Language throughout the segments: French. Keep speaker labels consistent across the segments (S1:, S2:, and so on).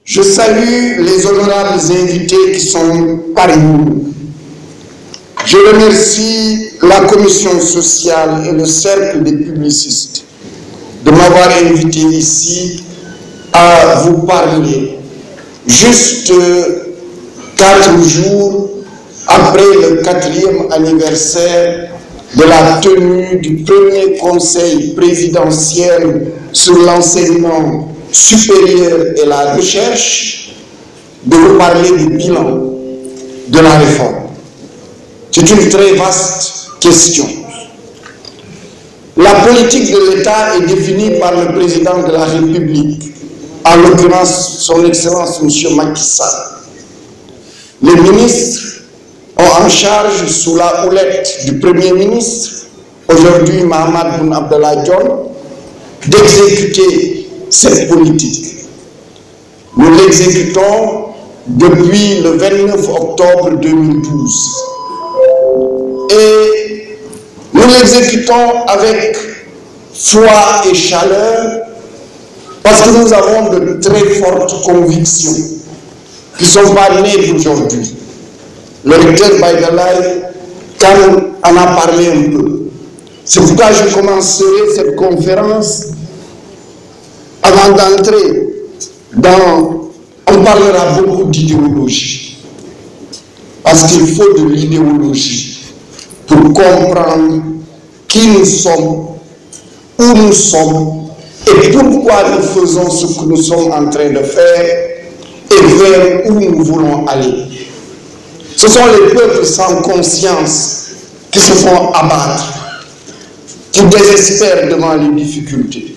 S1: Je salue les honorables invités qui sont parmi nous. Je remercie la commission sociale et le cercle des publicistes de m'avoir invité ici à vous parler juste 4 jours après le 4e anniversaire de la tenue du premier conseil présidentiel sur l'enseignement supérieur et la recherche, de vous parler du bilan de la réforme. C'est une très vaste question. La politique de l'État est définie par le président de la République, en l'occurrence son Excellence M. Macky Sall. Les ministres ont en charge, sous la houlette du Premier ministre, aujourd'hui Mahammed Boun Abdallah Dionne, d'exécuter cette politique. Nous l'exécutons depuis le 29 octobre 2012. Et nous l'exécutons avec foi et chaleur parce que nous avons de très fortes convictions qui ne sont pas nées d'aujourd'hui. Le recteur Baïdalaï en a parlé un peu. C'est pourquoi je commencerai cette conférence avant d'entrer dans... On parlera beaucoup d'idéologie. Parce qu'il faut de l'idéologie pour comprendre qui nous sommes, où nous sommes et pourquoi nous faisons ce que nous sommes en train de faire et vers où nous voulons aller. Ce sont les peuples sans conscience qui se font abattre, qui désespèrent devant les difficultés.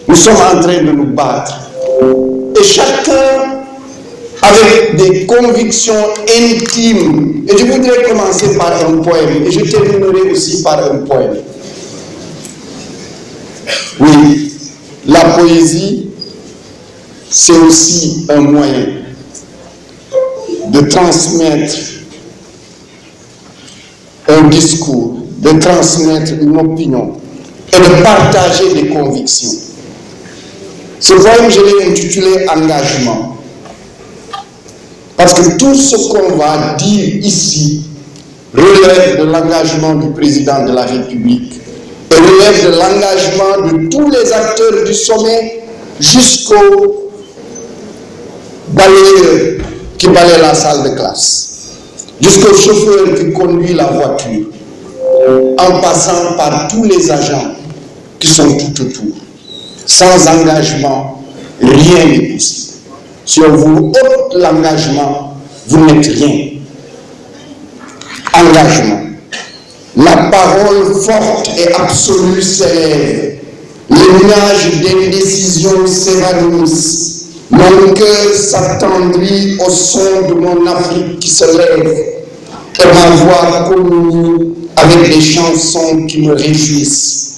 S1: Nous sommes en train de nous battre. Et chacun avec des convictions intimes. Et je voudrais commencer par un poème. Et je terminerai aussi par un poème. Oui, la poésie, c'est aussi un moyen de transmettre un discours, de transmettre une opinion et de partager des convictions. Ce poème, je l'ai intitulé « Engagement ». Parce que tout ce qu'on va dire ici relève de l'engagement du président de la République et relève de l'engagement de tous les acteurs du sommet jusqu'au balayeur qui balaye la salle de classe, jusqu'au chauffeur qui conduit la voiture, en passant par tous les agents qui sont tout autour. Sans engagement, rien n'est possible. Si on vous ôte l'engagement, vous n'êtes rien. Engagement. La parole forte et absolue s'élève. Les nuages d'indécision s'évanouissent. Mon cœur s'attendrit au son de mon Afrique qui se lève. Et ma voix communie avec des chansons qui me réjouissent.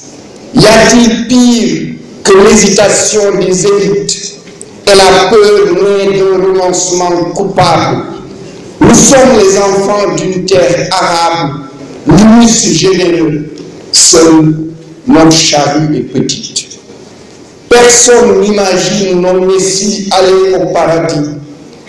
S1: Y a-t-il pire que l'hésitation des élites et la peur née d'un renoncement coupable? Nous sommes les enfants d'une terre arabe, l'unus généreux, seul notre charrue est petite. Personne n'imagine nos messies aller au paradis.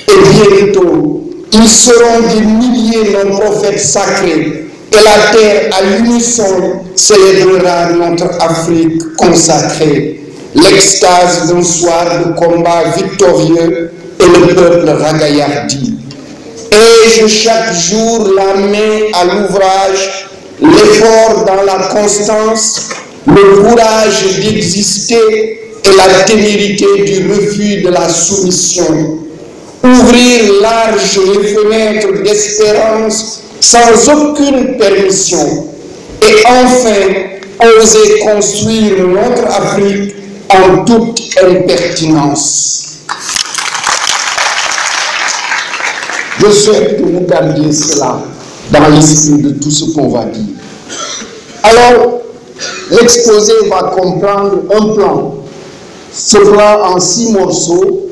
S1: Et bientôt, ils seront des milliers nos prophètes sacrés. Et la terre à l'unisson célébrera notre Afrique consacrée. L'extase d'un soir de combat victorieux et le peuple ragaillardi. Ai-je chaque jour la main à l'ouvrage, l'effort dans la constance, le courage d'exister et la témérité du refus de la soumission. Ouvrir large les fenêtres d'espérance sans aucune permission. Et enfin, oser construire notre Afrique en toute impertinence. Je souhaite que vous gardiez cela dans l'esprit de tout ce qu'on va dire. Alors, l'exposé va comprendre un plan. Ce plan en 6 morceaux,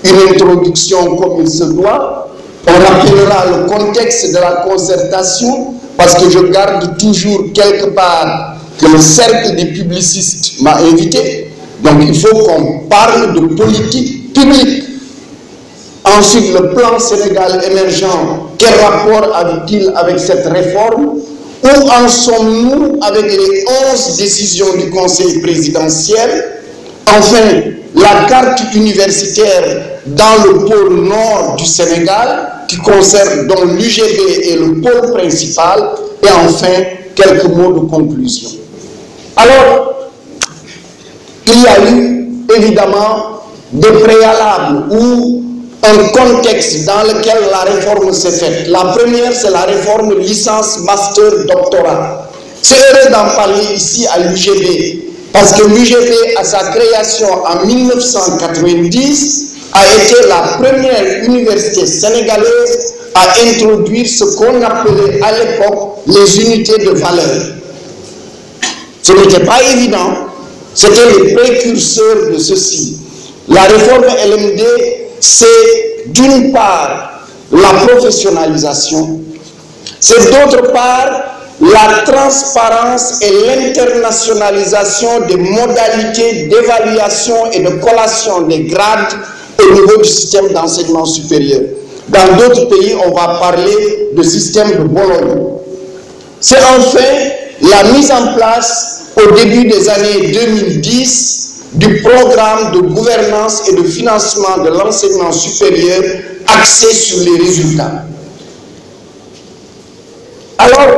S1: une introduction comme il se doit. On rappellera le contexte de la concertation parce que je garde toujours quelque part que le cercle des publicistes m'a invité. Donc il faut qu'on parle de politique publique. Ensuite, le plan Sénégal émergent, quel rapport a-t-il avec cette réforme? Où en sommes-nous avec les 11 décisions du Conseil présidentiel? Enfin, la carte universitaire dans le pôle nord du Sénégal, qui concerne donc l'UGB et le pôle principal, et enfin, quelques mots de conclusion. Alors, il y a eu évidemment des préalables ou un contexte dans lequel la réforme s'est faite. La première, c'est la réforme licence, master, doctorat. C'est heureux d'en parler ici à l'UGB, parce que l'UGB, à sa création en 1990, a été la première université sénégalaise à introduire ce qu'on appelait à l'époque les unités de valeur. Ce n'était pas évident, c'était les précurseurs de ceci. La réforme LMD, c'est d'une part la professionnalisation, c'est d'autre part la transparence et l'internationalisation des modalités d'évaluation et de collation des grades au niveau du système d'enseignement supérieur. Dans d'autres pays, on va parler de système de Bologne. C'est enfin la mise en place au début des années 2010 du programme de gouvernance et de financement de l'enseignement supérieur axé sur les résultats. Alors,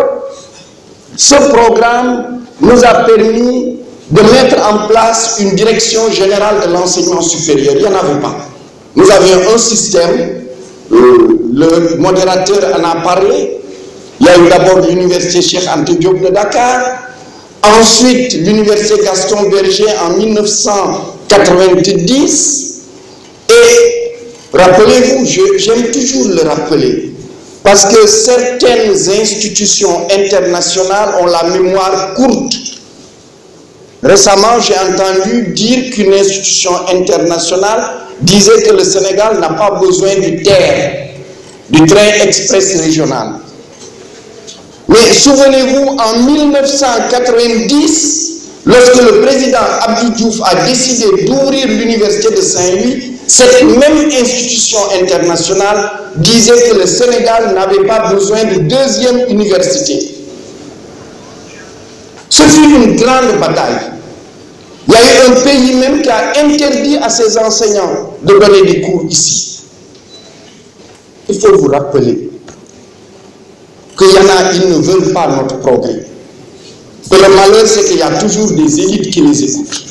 S1: ce programme nous a permis de mettre en place une direction générale de l'enseignement supérieur. Il n'y en avait pas. Nous avions un système, le modérateur en a parlé. Il y a eu d'abord l'université Cheikh Anta Diop de Dakar, ensuite l'université Gaston Berger en 1990, et rappelez-vous, j'aime toujours le rappeler, parce que certaines institutions internationales ont la mémoire courte. Récemment, j'ai entendu dire qu'une institution internationale disait que le Sénégal n'a pas besoin du TER, du train express régional. Mais souvenez-vous, en 1990, lorsque le président Abdou Diouf a décidé d'ouvrir l'université de Saint-Louis, cette même institution internationale disait que le Sénégal n'avait pas besoin de deuxième université. Ce fut une grande bataille. Il y a eu un pays même qui a interdit à ses enseignants de donner des cours ici. Il faut vous rappeler qu'il y en a, ils ne veulent pas notre progrès. Que le malheur, c'est qu'il y a toujours des élites qui les écoutent.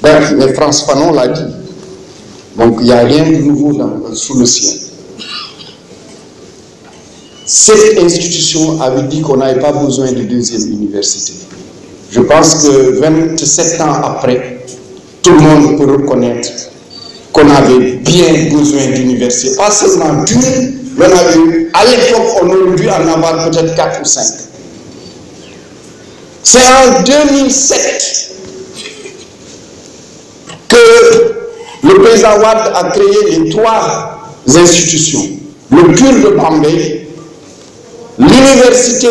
S1: Ben, mais France Fanon l'a dit. Donc il n'y a rien de nouveau sous le ciel. Cette institution avait dit qu'on n'avait pas besoin de deuxième université. Je pense que 27 ans après, tout le monde peut reconnaître qu'on avait bien besoin d'université. Pas seulement d'une, mais à l'époque, on aurait dû en avoir peut-être 4 ou 5. C'est en 2007 que le président Wade a créé les 3 institutions. Le CUR de Bambey, l'université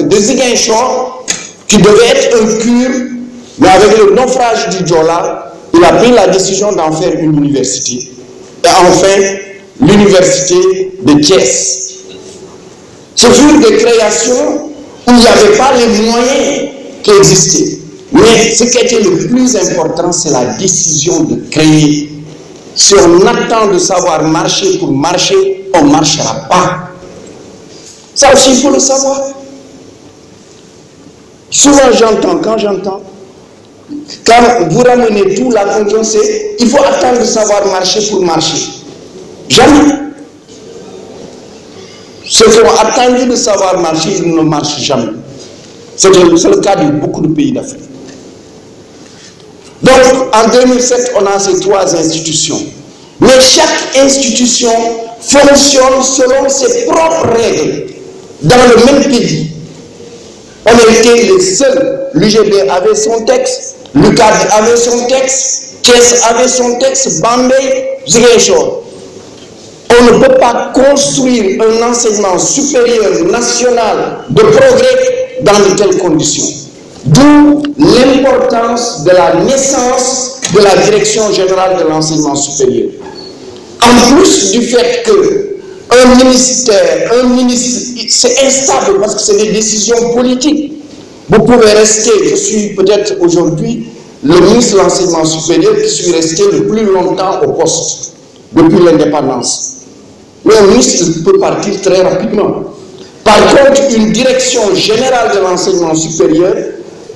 S1: de Ziguinchor, qui devait être un CUR, mais avec le naufrage du Joola, il a pris la décision d'en faire une université. Et enfin, l'université de Thiès. Ce furent des créations où il n'y avait pas les moyens qui existaient. Mais ce qui était le plus important, c'est la décision de créer. Si on attend de savoir marcher pour marcher, on ne marchera pas. Ça aussi, il faut le savoir. Souvent quand j'entends, quand vous ramenez tout, la conclusion c'est il faut attendre de savoir marcher pour marcher. Jamais. Ceux qui ont attendu de savoir marcher, ils ne marchent jamais. C'est le cas de beaucoup de pays d'Afrique. Donc, en 2007, on a ces 3 institutions. Mais chaque institution fonctionne selon ses propres règles, dans le même pays. On était les seuls. L'UGB avait son texte, l'UCAD avait son texte, Thiès avait son texte, Bambey, Ziguinchor. On ne peut pas construire un enseignement supérieur national de progrès dans de telles conditions. D'où l'importance de la naissance de la Direction générale de l'enseignement supérieur. En plus du fait que un ministre, c'est instable parce que c'est des décisions politiques. Vous pouvez rester, je suis peut-être aujourd'hui le ministre de l'enseignement supérieur qui suis resté le plus longtemps au poste depuis l'indépendance. Mais un ministre peut partir très rapidement. Par contre, une direction générale de l'enseignement supérieur,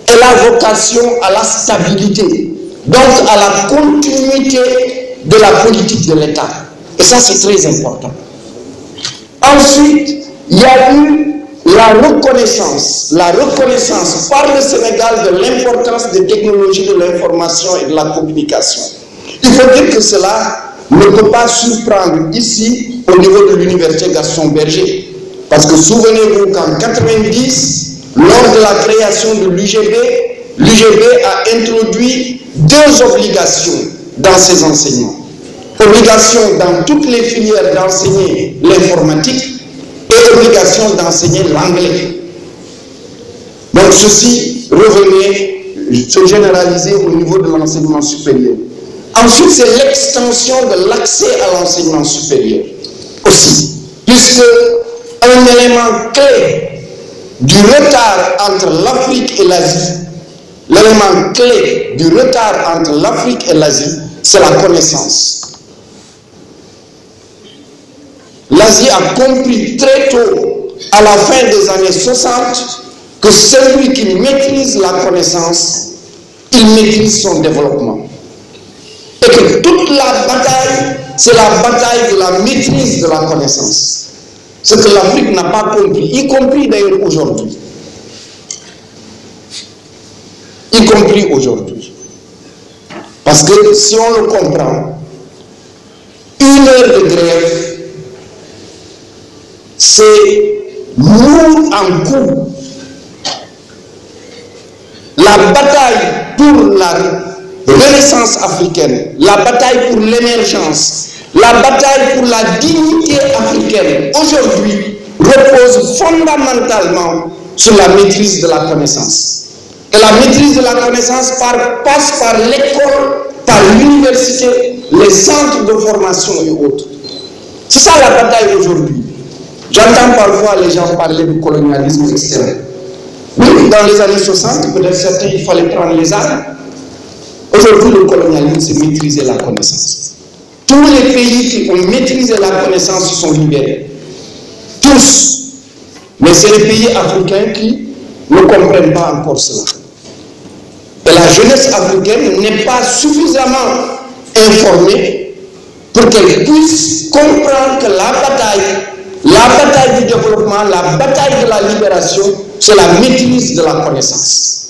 S1: elle a vocation à la stabilité, donc à la continuité de la politique de l'État. Et ça, c'est très important. Ensuite, il y a eu la reconnaissance par le Sénégal de l'importance des technologies de l'information et de la communication. Il faut dire que cela ne peut pas surprendre ici au niveau de l'université Gaston Berger. Parce que souvenez-vous qu'en 1990, lors de la création de l'UGB, l'UGB a introduit 2 obligations dans ses enseignements. Obligation dans toutes les filières d'enseigner l'informatique et obligation d'enseigner l'anglais. Donc ceci revenait, se généralisait au niveau de l'enseignement supérieur. Ensuite, c'est l'extension de l'accès à l'enseignement supérieur aussi, puisque un élément clé du retard entre l'Afrique et l'Asie, l'élément clé du retard entre l'Afrique et l'Asie, c'est la connaissance. L'Asie a compris très tôt, à la fin des années 60, que celui qui maîtrise la connaissance, il maîtrise son développement. Et que toute la bataille, c'est la bataille de la maîtrise de la connaissance. Ce que l'Afrique n'a pas compris, y compris d'ailleurs aujourd'hui. Y compris aujourd'hui. Parce que si on le comprend, 1 heure de grève, c'est lourd en coup. La bataille pour la renaissance africaine, la bataille pour l'émergence, la bataille pour la dignité africaine, aujourd'hui, repose fondamentalement sur la maîtrise de la connaissance. Et la maîtrise de la connaissance passe par l'école, par l'université, les centres de formation et autres. C'est ça la bataille aujourd'hui. J'entends parfois les gens parler du colonialisme externe. Oui, dans les années 60, peut-être certains, il fallait prendre les armes. Aujourd'hui, le colonialisme, c'est maîtriser la connaissance. Tous les pays qui ont maîtrisé la connaissance se sont libérés. Tous. Mais c'est les pays africains qui ne comprennent pas encore cela. Et la jeunesse africaine n'est pas suffisamment informée pour qu'elle puisse comprendre que la bataille du développement, la bataille de la libération, c'est la maîtrise de la connaissance.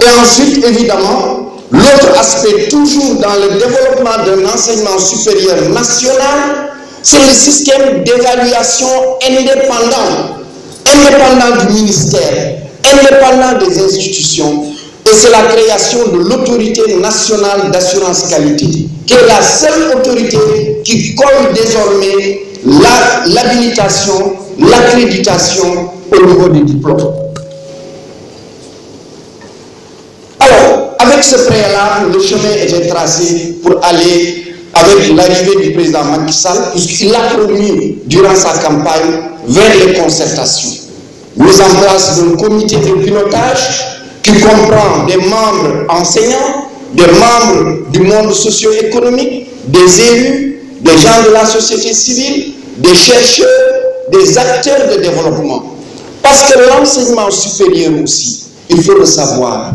S1: Et ensuite, évidemment, l'autre aspect, toujours dans le développement d'un enseignement supérieur national, c'est le système d'évaluation indépendant du ministère, indépendant des institutions, et c'est la création de l'autorité nationale d'assurance qualité, qui est la seule autorité qui colle désormais l'habilitation, l'accréditation au niveau des diplômes. Alors, avec ce préalable, le chemin était tracé pour aller avec l'arrivée du président Macky Sall, puisqu'il a promis durant sa campagne vers les concertations. Mise en place d'un comité de pilotage qui comprend des membres enseignants, des membres du monde socio-économique, des élus, des gens de la société civile, des chercheurs, des acteurs de développement. Parce que l'enseignement supérieur aussi, il faut le savoir,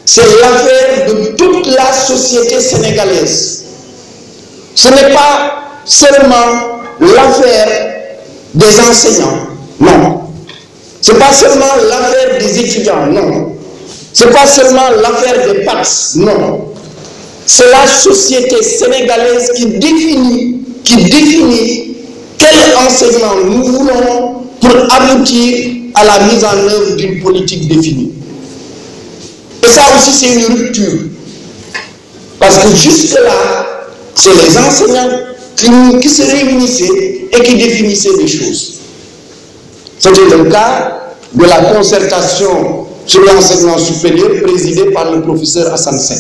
S1: c'est l'affaire de toute la société sénégalaise. Ce n'est pas seulement l'affaire des enseignants, non. Ce n'est pas seulement l'affaire des étudiants, non. Ce n'est pas seulement l'affaire des PATS, non. C'est la société sénégalaise qui définit quel enseignement nous voulons pour aboutir à la mise en œuvre d'une politique définie. Et ça aussi, c'est une rupture. Parce que jusque-là, c'est les enseignants qui se réunissaient et qui définissaient les choses. C'était le cas de la concertation sur l'enseignement supérieur présidé par le professeur Hassan Seck.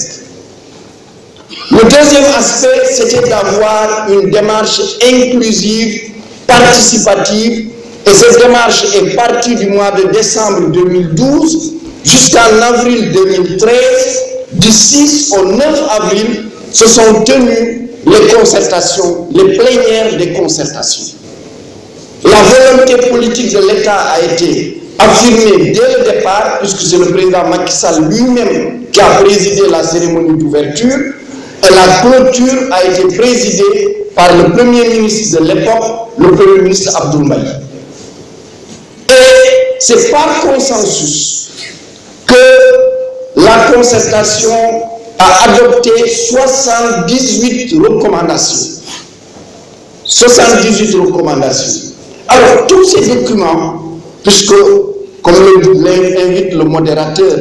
S1: Le deuxième aspect, c'était d'avoir une démarche inclusive, participative, et cette démarche est partie du mois de décembre 2012 jusqu'en avril 2013. Du 6 au 9 avril, se sont tenues les concertations, les plénières des concertations. La volonté politique de l'État a été affirmée dès le départ, puisque c'est le président Macky Sall lui-même qui a présidé la cérémonie d'ouverture, et la clôture a été présidée par le premier ministre de l'époque, le premier ministre Abdoul Mbaye. Et c'est par consensus que la concertation a adopté 78 recommandations. 78 recommandations. Alors, tous ces documents, puisque, comme l'invite le modérateur,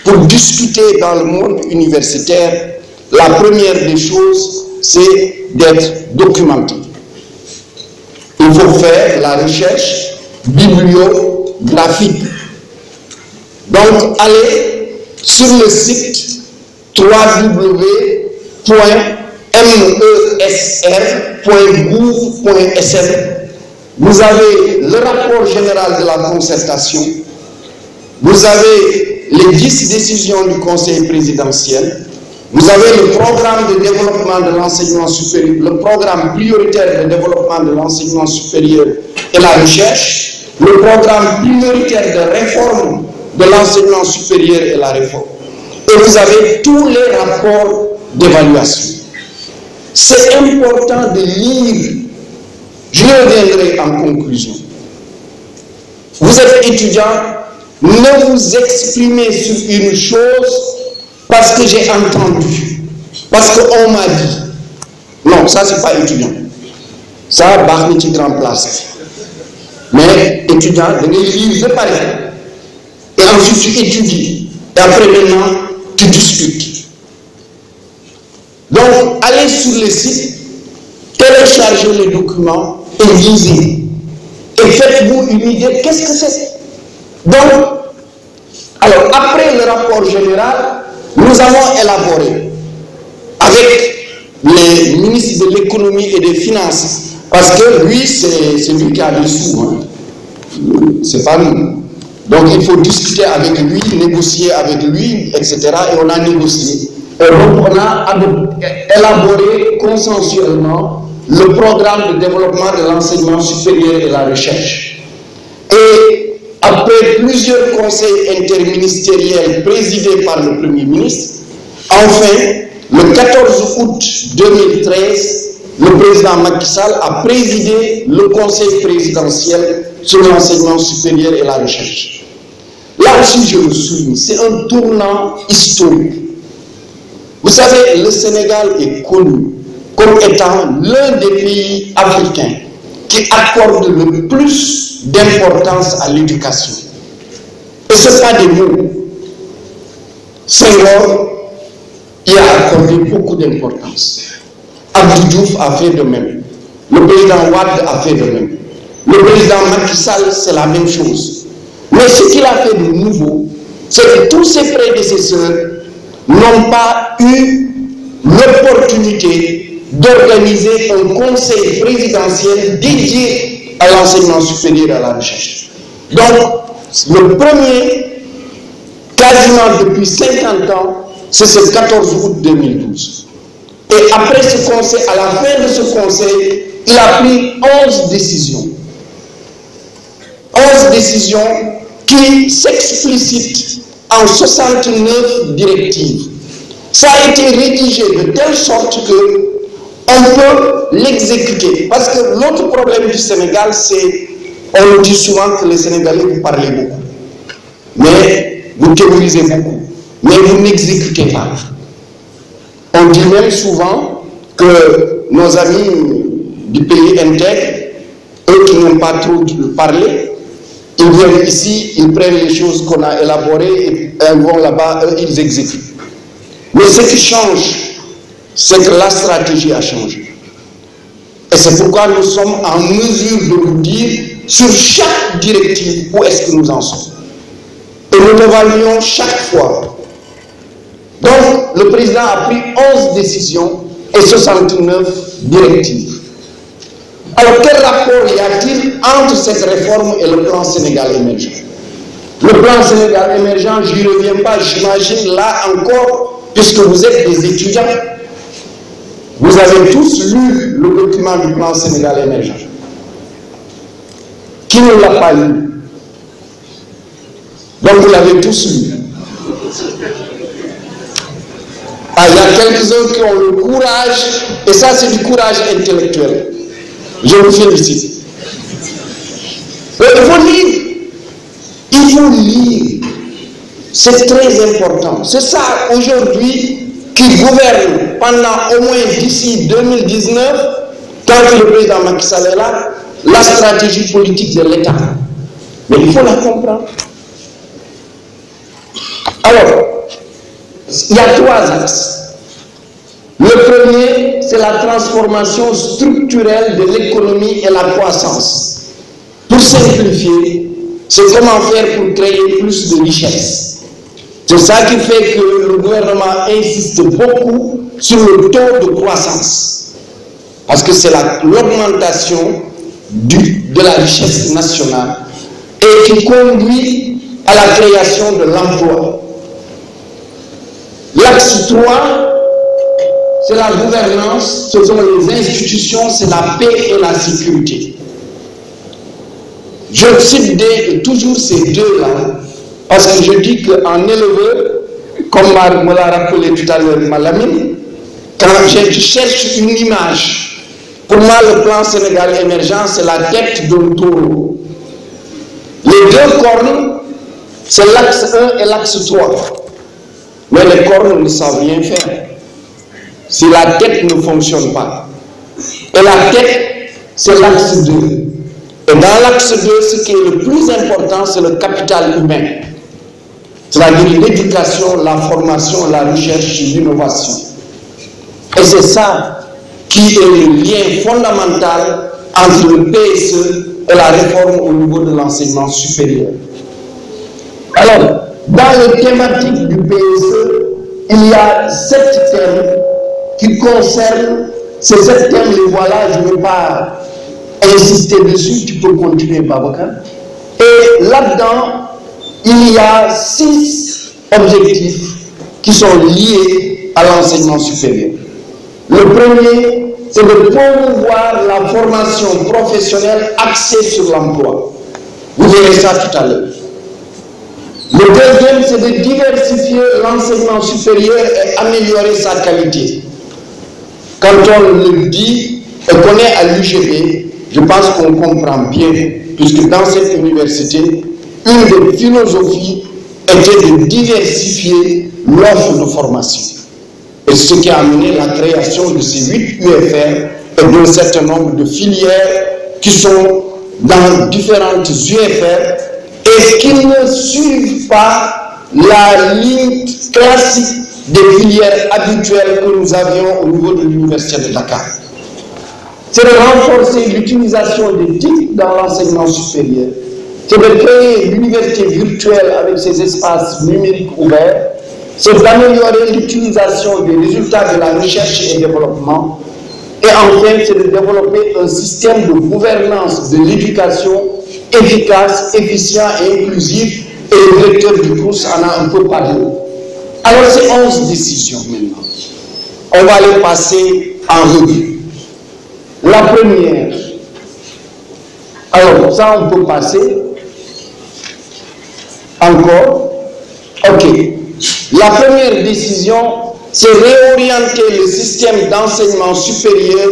S1: pour discuter dans le monde universitaire, la première des choses, c'est d'être documenté. Il faut faire la recherche bibliographique. Donc, allez sur le site www.mesr.gouv.sn. Vous avez le rapport général de la concertation, vous avez les 10 décisions du Conseil présidentiel, vous avez le programme de développement de l'enseignement supérieur, le programme prioritaire de développement de l'enseignement supérieur et la recherche, le programme prioritaire de réforme de l'enseignement supérieur et la réforme. Et vous avez tous les rapports d'évaluation. C'est important de lire. Je reviendrai en conclusion. Vous êtes étudiant, ne vous exprimez sur une chose parce que j'ai entendu, parce qu'on m'a dit. Non, ça c'est pas étudiant. Ça, baax na ci grand place. Mais étudiant, vous lire de pareil. Et ensuite tu étudies. Et après maintenant, tu discutes. Donc, allez sur le site, téléchargez les documents et lisez. Et faites-vous une idée, qu'est-ce que c'est? Donc, alors, après le rapport général, nous avons élaboré avec les ministres de l'économie et des finances, parce que lui, c'est lui qui a des sous, hein. C'est pas nous. Donc, il faut discuter avec lui, négocier avec lui, etc. Et on a négocié. Et donc, on a élaboré consensuellement le programme de développement de l'enseignement supérieur et de la recherche. Et après plusieurs conseils interministériels présidés par le Premier ministre, enfin, le 14 août 2013, le président Macky Sall a présidé le conseil présidentiel sur l'enseignement supérieur et la recherche. Là aussi, je le souligne, c'est un tournant historique. Vous savez, le Sénégal est connu comme étant l'un des pays africains qui accorde le plus d'importance à l'éducation. Et ce n'est pas des mots. Senghor y a accordé beaucoup d'importance. Abdou Diouf a fait de même. Le président Wade a fait de même. Le président Macky Sall, c'est la même chose. Mais ce qu'il a fait de nouveau, c'est que tous ses prédécesseurs n'ont pas eu l'opportunité d'organiser un conseil présidentiel dédié à l'enseignement supérieur et à la recherche. Donc, le premier, quasiment depuis 50 ans, c'est ce 14 août 2012. Et après ce conseil, à la fin de ce conseil, il a pris 11 décisions. 11 décisions qui s'explicitent en 69 directives. Ça a été rédigé de telle sorte que on peut l'exécuter. Parce que l'autre problème du Sénégal, c'est, on dit souvent que les Sénégalais, vous parlez beaucoup. Mais vous théorisez beaucoup. Mais vous n'exécutez pas. On dit même souvent que nos amis du pays intègre, eux qui n'ont pas trop parlé, ils viennent ici, ils prennent les choses qu'on a élaborées, et ils vont là-bas, eux, ils exécutent. Mais ce qui change, c'est que la stratégie a changé. Et c'est pourquoi nous sommes en mesure de vous dire sur chaque directive où est-ce que nous en sommes. et nous l'évaluons chaque fois. Donc, le président a pris 11 décisions et 69 directives. Alors, quel rapport y a-t-il entre cette réforme et le plan Sénégal émergent? Le plan Sénégal émergent, je n'y reviens pas, j'imagine là encore, puisque vous êtes des étudiants, vous avez tous lu le document du plan Sénégal émergent. Qui ne l'a pas lu? Donc vous l'avez tous lu. Ah, il y a quelques-uns qui ont le courage, et ça c'est du courage intellectuel. Je vous félicite. Mais il faut lire. Il faut lire. C'est très important. C'est ça aujourd'hui qui gouverne pendant au moins d'ici 2019, quand le président Macky Sall est là, la stratégie politique de l'État. Mais il faut la comprendre. Alors, il y a 3 axes. Le premier, c'est la transformation structurelle de l'économie et la croissance. Pour simplifier, c'est comment faire pour créer plus de richesses. C'est ça qui fait que le gouvernement insiste beaucoup sur le taux de croissance. Parce que c'est l'augmentation de la richesse nationale et qui conduit à la création de l'emploi. L'axe 3, c'est la gouvernance, ce sont les institutions, c'est la paix et la sécurité. Je cite toujours ces deux-là, parce que je dis qu'en éleveur, comme me l'a rappelé tout à l'heure Malamine, quand je cherche une image, pour moi le plan Sénégal émergent, c'est la tête d'un taureau. Les 2 cornes, c'est l'axe 1 et l'axe 3. Mais les cornes ne savent rien faire si la tête ne fonctionne pas. Et la tête, c'est l'axe 2. Et dans l'axe 2, ce qui est le plus important, c'est le capital humain. C'est-à-dire l'éducation, la formation, la recherche, l'innovation. Et c'est ça qui est le lien fondamental entre le PSE et la réforme au niveau de l'enseignement supérieur. Alors, dans les thématiques du PSE, il y a 7 thèmes qui concernent, ces 7 thèmes, les voilà, je ne vais pas insister dessus, tu peux continuer, Babacar. Et là-dedans, il y a 6 objectifs qui sont liés à l'enseignement supérieur. Le premier, c'est de promouvoir la formation professionnelle axée sur l'emploi. Vous verrez ça tout à l'heure. Le deuxième, c'est de diversifier l'enseignement supérieur et améliorer sa qualité. Quand on le dit et qu'on est à l'UGB, je pense qu'on comprend bien, puisque dans cette université, une des philosophies était de diversifier l'offre de formation. Et ce qui a amené la création de ces 8 UFR et d'un certain nombre de filières qui sont dans différentes UFR et qui ne suivent pas la ligne classique des filières habituelles que nous avions au niveau de l'Université de Dakar. C'est de renforcer l'utilisation des TIC dans l'enseignement supérieur. C'est de créer l'université virtuelle avec ses espaces numériques ouverts. C'est d'améliorer l'utilisation des résultats de la recherche et développement. Et enfin, c'est de développer un système de gouvernance de l'éducation efficace, efficient et inclusif. Et le directeur du cours en a un peu parlé. Alors, c'est 11 décisions maintenant. On va les passer en revue. La première, alors ça on peut passer. Encore. Ok. La première décision, c'est réorienter le système d'enseignement supérieur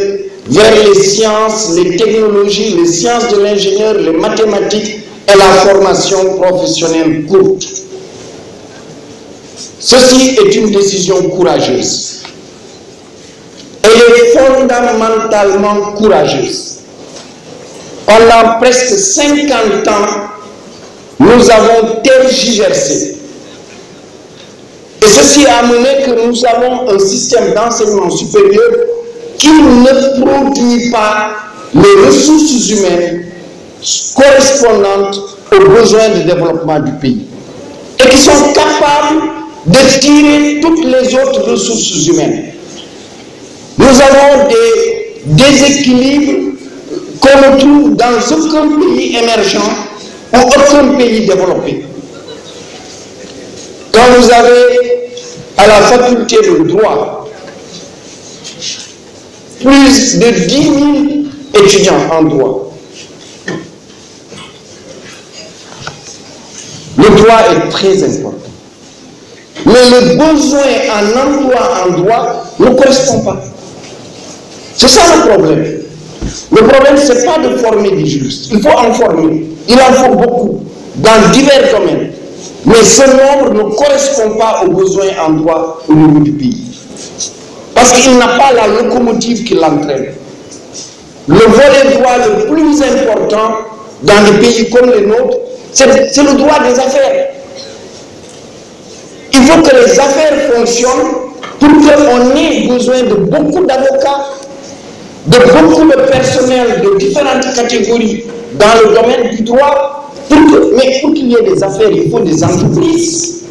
S1: vers les sciences, les technologies, les sciences de l'ingénieur, les mathématiques et la formation professionnelle courte. Ceci est une décision courageuse. Elle est fondamentalement courageuse. Pendant presque 50 ans, nous avons tergiversé. Et ceci a amené que nous avons un système d'enseignement supérieur qui ne produit pas les ressources humaines correspondantes aux besoins de développement du pays. et qui sont capables de tirer toutes les autres ressources humaines. Nous avons des déséquilibres qu'on ne trouve dans aucun pays émergent ou aucun pays développé. Quand vous avez à la faculté de droit plus de 10 000 étudiants en droit, le droit est très important. Mais le besoin en emploi en droit ne correspond pas. C'est ça le problème. Le problème, ce n'est pas de former des juristes. Il faut en former. Il en faut beaucoup, dans divers domaines. Mais ce nombre ne correspond pas aux besoins en droit au niveau du pays. Parce qu'il n'a pas la locomotive qui l'entraîne. Le volet droit le plus important dans des pays comme les nôtres, c'est le droit des affaires. Il faut que les affaires fonctionnent pour qu'on ait besoin de beaucoup d'avocats, de beaucoup de personnel de différentes catégories dans le domaine du droit. Mais pour qu'il y ait des affaires, il faut des entreprises.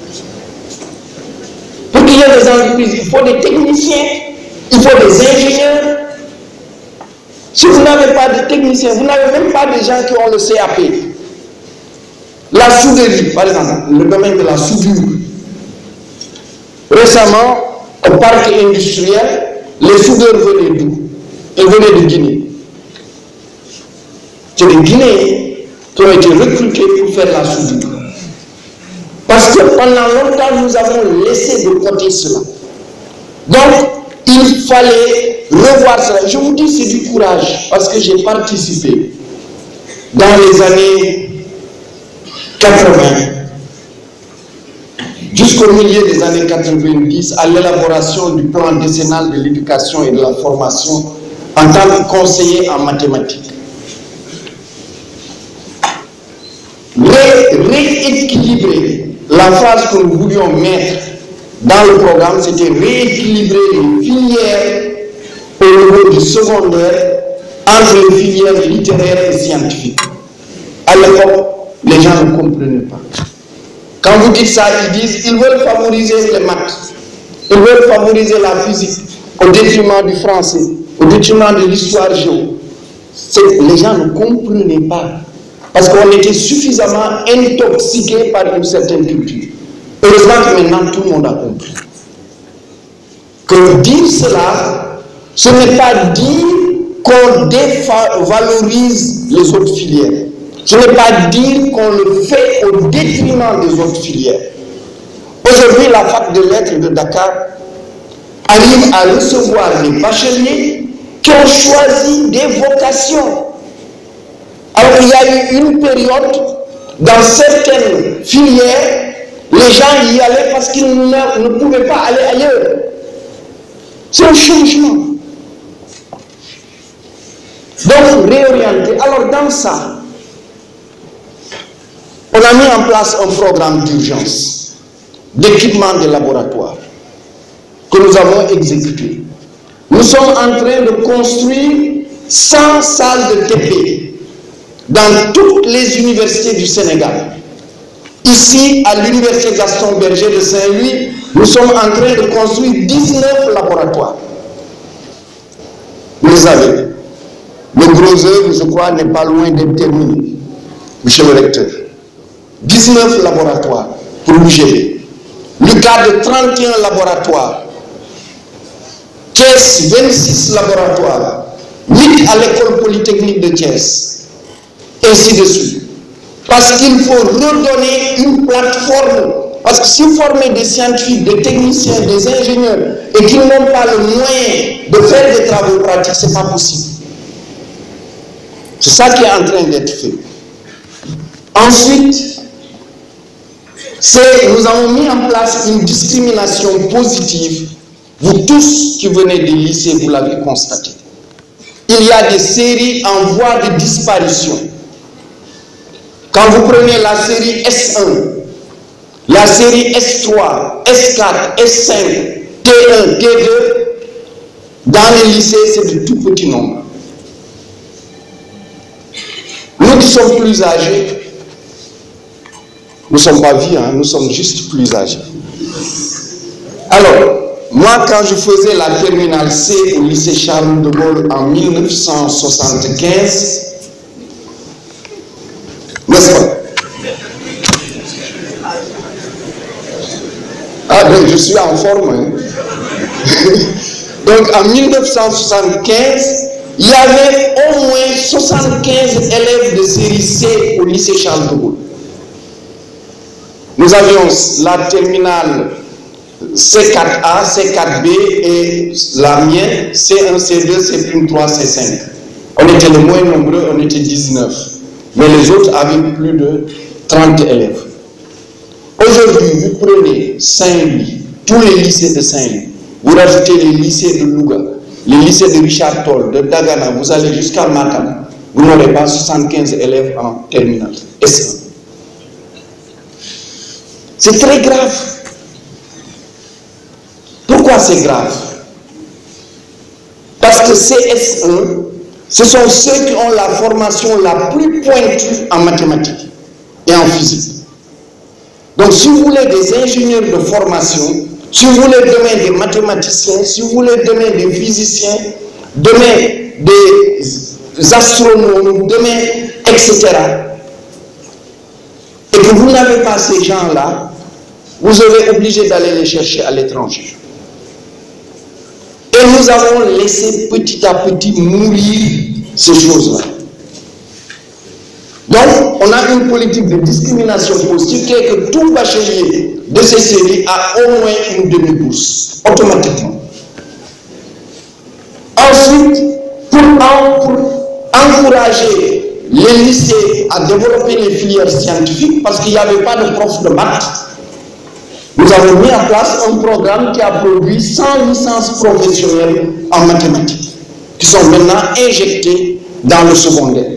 S1: Pour qu'il y ait des entreprises, il faut des techniciens, il faut des ingénieurs. Si vous n'avez pas de techniciens, vous n'avez même pas de gens qui ont le CAP. La souderie, par exemple, le domaine de la soudure. Récemment, au parc industriel, les soudeurs venaient d'où? Ils venaient de Guinée. C'est les Guinéens qui ont été recrutés pour faire la soudure. Parce que pendant longtemps, nous avons laissé de côté cela. Donc, il fallait revoir cela. Je vous dis, c'est du courage, parce que j'ai participé dans les années 80, jusqu'au milieu des années 90, à l'élaboration du plan décennal de l'éducation et de la formation en tant que conseiller en mathématiques. Rééquilibrer, la phrase que nous voulions mettre dans le programme, c'était rééquilibrer les filières au niveau du secondaire entre les filières littéraires et scientifiques. À l'époque, les gens ne comprenaient pas. Quand vous dites ça, ils disent qu'ils veulent favoriser les maths, ils veulent favoriser la physique au détriment du français, au détriment de l'histoire géo. Les gens ne comprenaient pas parce qu'on était suffisamment intoxiqués par une certaine culture. Heureusement que maintenant tout le monde a compris. Que dire cela, ce n'est pas dire qu'on dévalorise les autres filières. Ce n'est pas dire qu'on le fait au détriment des autres filières. Aujourd'hui, la fac de lettres de Dakar arrive à recevoir des bacheliers qui ont choisi des vocations. Alors il y a eu une période, dans certaines filières, les gens y allaient parce qu'ils ne pouvaient pas aller ailleurs. C'est un changement. Donc, réorienter. Alors, dans ça, on a mis en place un programme d'urgence d'équipement des laboratoires que nous avons exécuté. Nous sommes en train de construire 100 salles de TP dans toutes les universités du Sénégal. Ici, à l'université Gaston Berger de Saint-Louis, nous sommes en train de construire 19 laboratoires. Vous savez, le gros œuvre, je crois, n'est pas loin d'être terminé, monsieur le recteur. 19 laboratoires pour l'UGB. Lucas de 31 laboratoires. Thiès, 26 laboratoires. 8 à l'école polytechnique de Thiès. Ainsi de suite. Parce qu'il faut redonner une plateforme. Parce que si vous formez des scientifiques, des techniciens, des ingénieurs, et qu'ils n'ont pas le moyen de faire des travaux pratiques, ce n'est pas possible. C'est ça qui est en train d'être fait. Ensuite, nous avons mis en place une discrimination positive. Vous tous qui venez des lycées, vous l'avez constaté. Il y a des séries en voie de disparition. Quand vous prenez la série S1, la série S3, S4, S5, T1, T2, dans les lycées, c'est de tout petits nombres. Nous qui sommes plus âgés, Nous ne sommes pas vieux, hein, nous sommes juste plus âgés. Alors, moi, quand je faisais la terminale C au lycée Charles de Gaulle en 1975, n'est-ce pas? Ah ben, je suis en forme. Hein. Donc, en 1975, il y avait au moins 75 élèves de série C au lycée Charles de Gaulle. Nous avions la terminale C4A, C4B et la mienne, C1, C2, C1, 3, C5. On était les moins nombreux, on était 19. Mais les autres avaient plus de 30 élèves. Aujourd'hui, vous prenez Saint-Louis, tous les lycées de Saint-Louis, vous rajoutez les lycées de Louga, les lycées de Richard Toll, de Dagana, vous allez jusqu'à Matam, vous n'aurez pas 75 élèves en terminale. C'est très grave. Pourquoi c'est grave? Parce que CS1, ce sont ceux qui ont la formation la plus pointue en mathématiques et en physique. Donc si vous voulez des ingénieurs de formation, si vous voulez demain des mathématiciens, si vous voulez demain des physiciens, demain des astronomes, demain, etc., et que vous n'avez pas ces gens-là, vous serez obligé d'aller les chercher à l'étranger. Et nous avons laissé petit à petit mourir ces choses-là. Donc, on a une politique de discrimination positive qui est que tout bachelier de ces séries a au moins une demi-bourse, automatiquement. Ensuite, pour encourager les lycées à développer les filières scientifiques, parce qu'il n'y avait pas de prof de maths, nous avons mis en place un programme qui a produit 100 licences professionnelles en mathématiques, qui sont maintenant injectées dans le secondaire.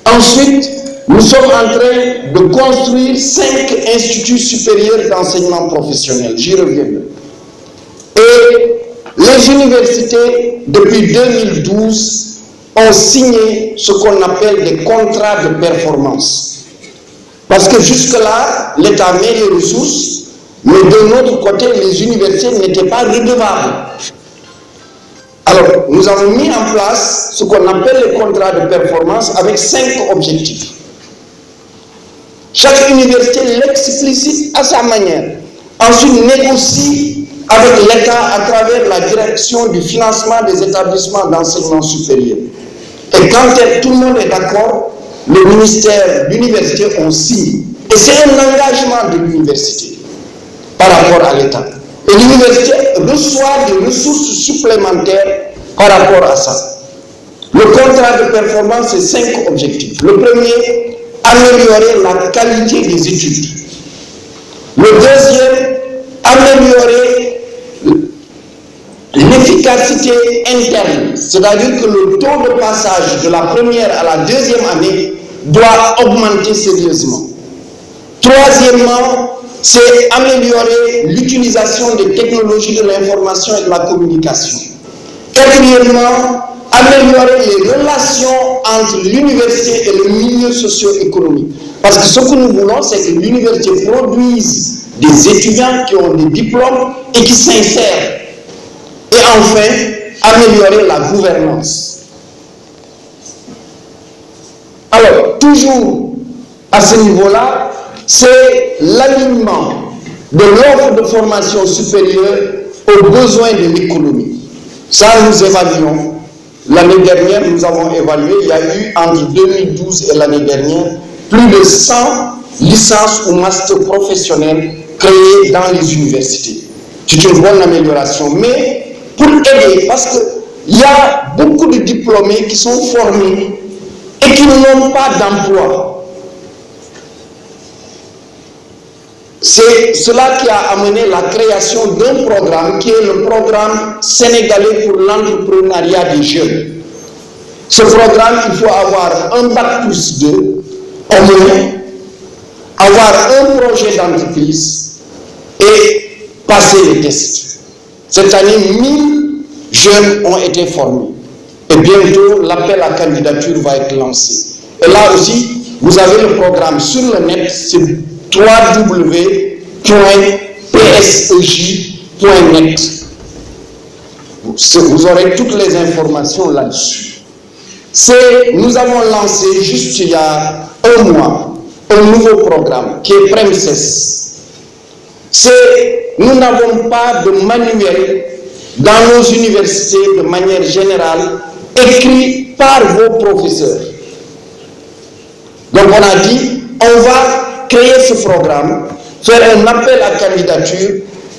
S1: Ensuite, nous sommes en train de construire 5 instituts supérieurs d'enseignement professionnel. J'y reviendrai. Et les universités, depuis 2012, ont signé ce qu'on appelle des contrats de performance. Parce que jusque-là, l'État met les ressources, mais de notre côté, les universités n'étaient pas redevables. Alors, nous avons mis en place ce qu'on appelle les contrats de performance avec 5 objectifs. Chaque université l'explicite à sa manière. Ensuite, négocie avec l'État à travers la direction du financement des établissements d'enseignement supérieur. Et quand tout le monde est d'accord, le ministère, l'université ont signé. Et c'est un engagement de l'université par rapport à l'État. Et l'université reçoit des ressources supplémentaires par rapport à ça. Le contrat de performance, c'est 5 objectifs. Le premier, améliorer la qualité des études. Le deuxième, améliorer l'efficacité interne. C'est-à-dire que le taux de passage de la première à la deuxième année doit augmenter sérieusement. Troisièmement, c'est améliorer l'utilisation des technologies de l'information et de la communication. Quatrièmement, améliorer les relations entre l'université et le milieu socio-économique. Parce que ce que nous voulons, c'est que l'université produise des étudiants qui ont des diplômes et qui s'insèrent. Et enfin, améliorer la gouvernance. Alors, toujours à ce niveau-là, c'est l'alignement de l'offre de formation supérieure aux besoins de l'économie. Ça, nous évaluons. L'année dernière, nous avons évalué, il y a eu entre 2012 et l'année dernière, plus de 100 licences ou masters professionnels créés dans les universités. C'est une bonne amélioration. Mais pour aider, parce qu'il y a beaucoup de diplômés qui sont formés et qui n'ont pas d'emploi. C'est cela qui a amené la création d'un programme qui est le programme sénégalais pour l'entrepreneuriat des jeunes. Ce programme, il faut avoir un bac plus 2, au moins, avoir un projet d'entreprise et passer les tests. Cette année, 1000 jeunes ont été formés. Et bientôt, l'appel à candidature va être lancé. Et là aussi, vous avez le programme sur le net, c'est www.psej.net. Vous aurez toutes les informations là-dessus. Nous avons lancé juste il y a un mois un nouveau programme qui est Premises. Nous n'avons pas de manuel dans nos universités de manière générale écrit par vos professeurs. Donc on a dit, on va créer ce programme, faire un appel à candidature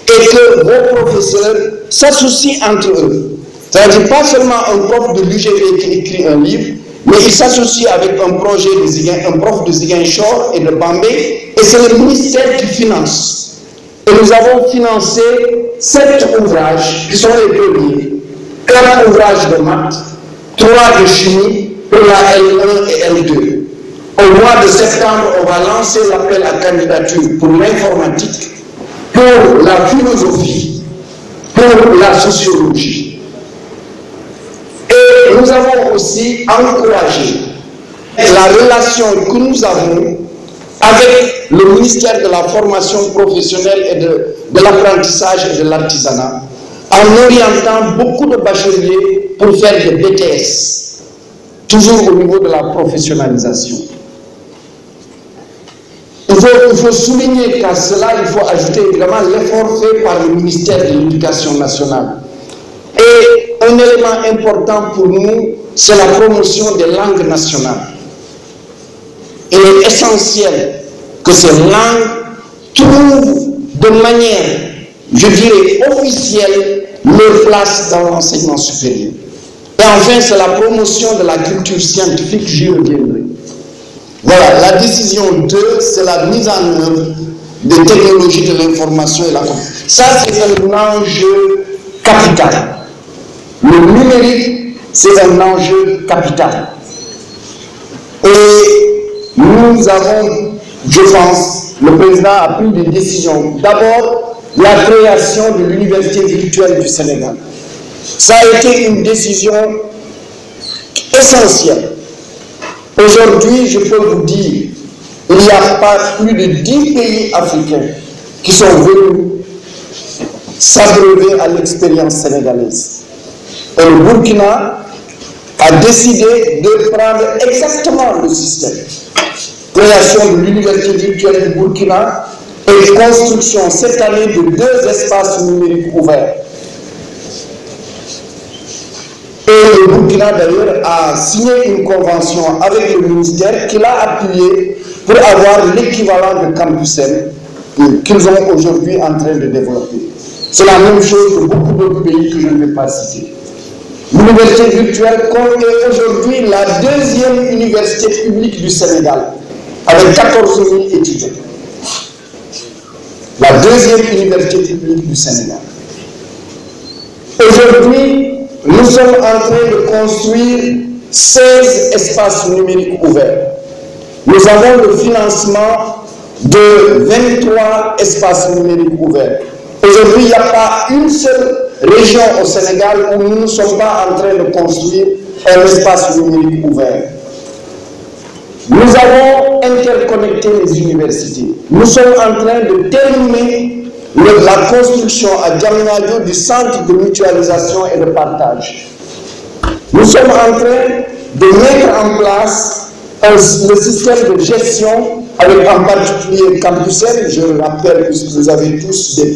S1: et que vos professeurs s'associent entre eux. C'est-à-dire pas seulement un prof de l'UGB qui écrit un livre, mais il s'associe avec un prof de Ziguinchor et de Bambey, et c'est le ministère qui finance. Et nous avons financé 7 ouvrages qui sont les premiers, 4 ouvrages de maths, 3 de chimie pour la L1 et L2. Au mois de septembre, on va lancer l'appel à candidature pour l'informatique, pour la philosophie, pour la sociologie. Et nous avons aussi encouragé la relation que nous avons avec le ministère de la formation professionnelle et de l'apprentissage et de l'artisanat, en orientant beaucoup de bacheliers pour faire des BTS, toujours au niveau de la professionnalisation. Il faut souligner qu'à cela, il faut ajouter évidemment l'effort fait par le ministère de l'Éducation nationale. Et un élément important pour nous, c'est la promotion des langues nationales. Il est essentiel que ces langues trouvent de manière, je dirais, officielle leur place dans l'enseignement supérieur. Et enfin, c'est la promotion de la culture scientifique, j'y reviendrai. Voilà, la décision 2, c'est la mise en œuvre des technologies de l'information et la communication. Ça, c'est un enjeu capital. Le numérique, c'est un enjeu capital. Et nous avons, je pense, le président a pris des décisions. D'abord, la création de l'université virtuelle du Sénégal. Ça a été une décision essentielle. Aujourd'hui, je peux vous dire, il n'y a pas plus de 10 pays africains qui sont venus s'abreuver à l'expérience sénégalaise. Et le Burkina a décidé de prendre exactement le système. Création de l'université virtuelle du Burkina et construction cette année de 2 espaces numériques ouverts. Et le Burkina d'ailleurs a signé une convention avec le ministère qui l'a appuyé pour avoir l'équivalent de Campus-M qu'ils sont aujourd'hui en train de développer. C'est la même chose que beaucoup d'autres pays que je ne vais pas citer. L'université virtuelle est aujourd'hui la 2e université publique du Sénégal, avec 14 000 étudiants. La 2e université publique du Sénégal. Aujourd'hui, nous sommes en train de construire 16 espaces numériques ouverts. Nous avons le financement de 23 espaces numériques ouverts. Aujourd'hui, il n'y a pas une seule région au Sénégal où nous ne sommes pas en train de construire un espace numérique ouvert. Nous avons interconnecté les universités. Nous sommes en train de terminer la construction à Diamniadio du centre de mutualisation et de partage. Nous sommes en train de mettre en place le système de gestion avec en particulier Campus-M. Je rappelle que vous avez tous des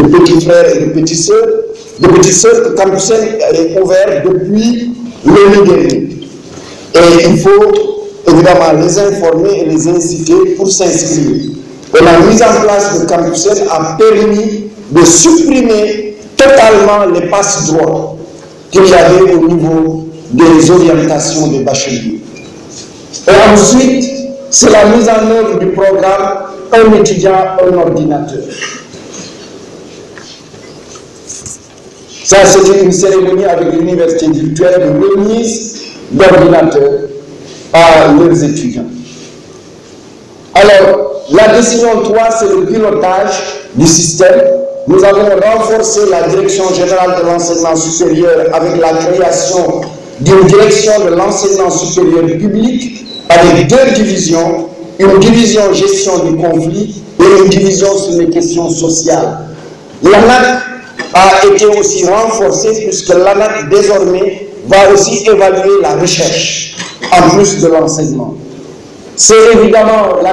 S1: petits frères et des petites sœurs que Campus-M est ouvert depuis le dernier. Et il faut évidemment les informer et les inciter pour s'inscrire. Et la mise en place de Campus-M a permis de supprimer totalement les passe-droits qu'il y avait au niveau des orientations des bacheliers. Et ensuite, c'est la mise en œuvre du programme Un étudiant, un ordinateur. Ça, c'était une cérémonie avec l'université virtuelle de remise d'ordinateurs à leurs étudiants. Alors, la décision 3, c'est le pilotage du système. Nous avons renforcé la direction générale de l'enseignement supérieur avec la création d'une direction de l'enseignement supérieur public avec deux divisions, une division gestion du conflit et une division sur les questions sociales. L'ANAQ a été aussi renforcée puisque l'ANAQ désormais va aussi évaluer la recherche en plus de l'enseignement. C'est évidemment la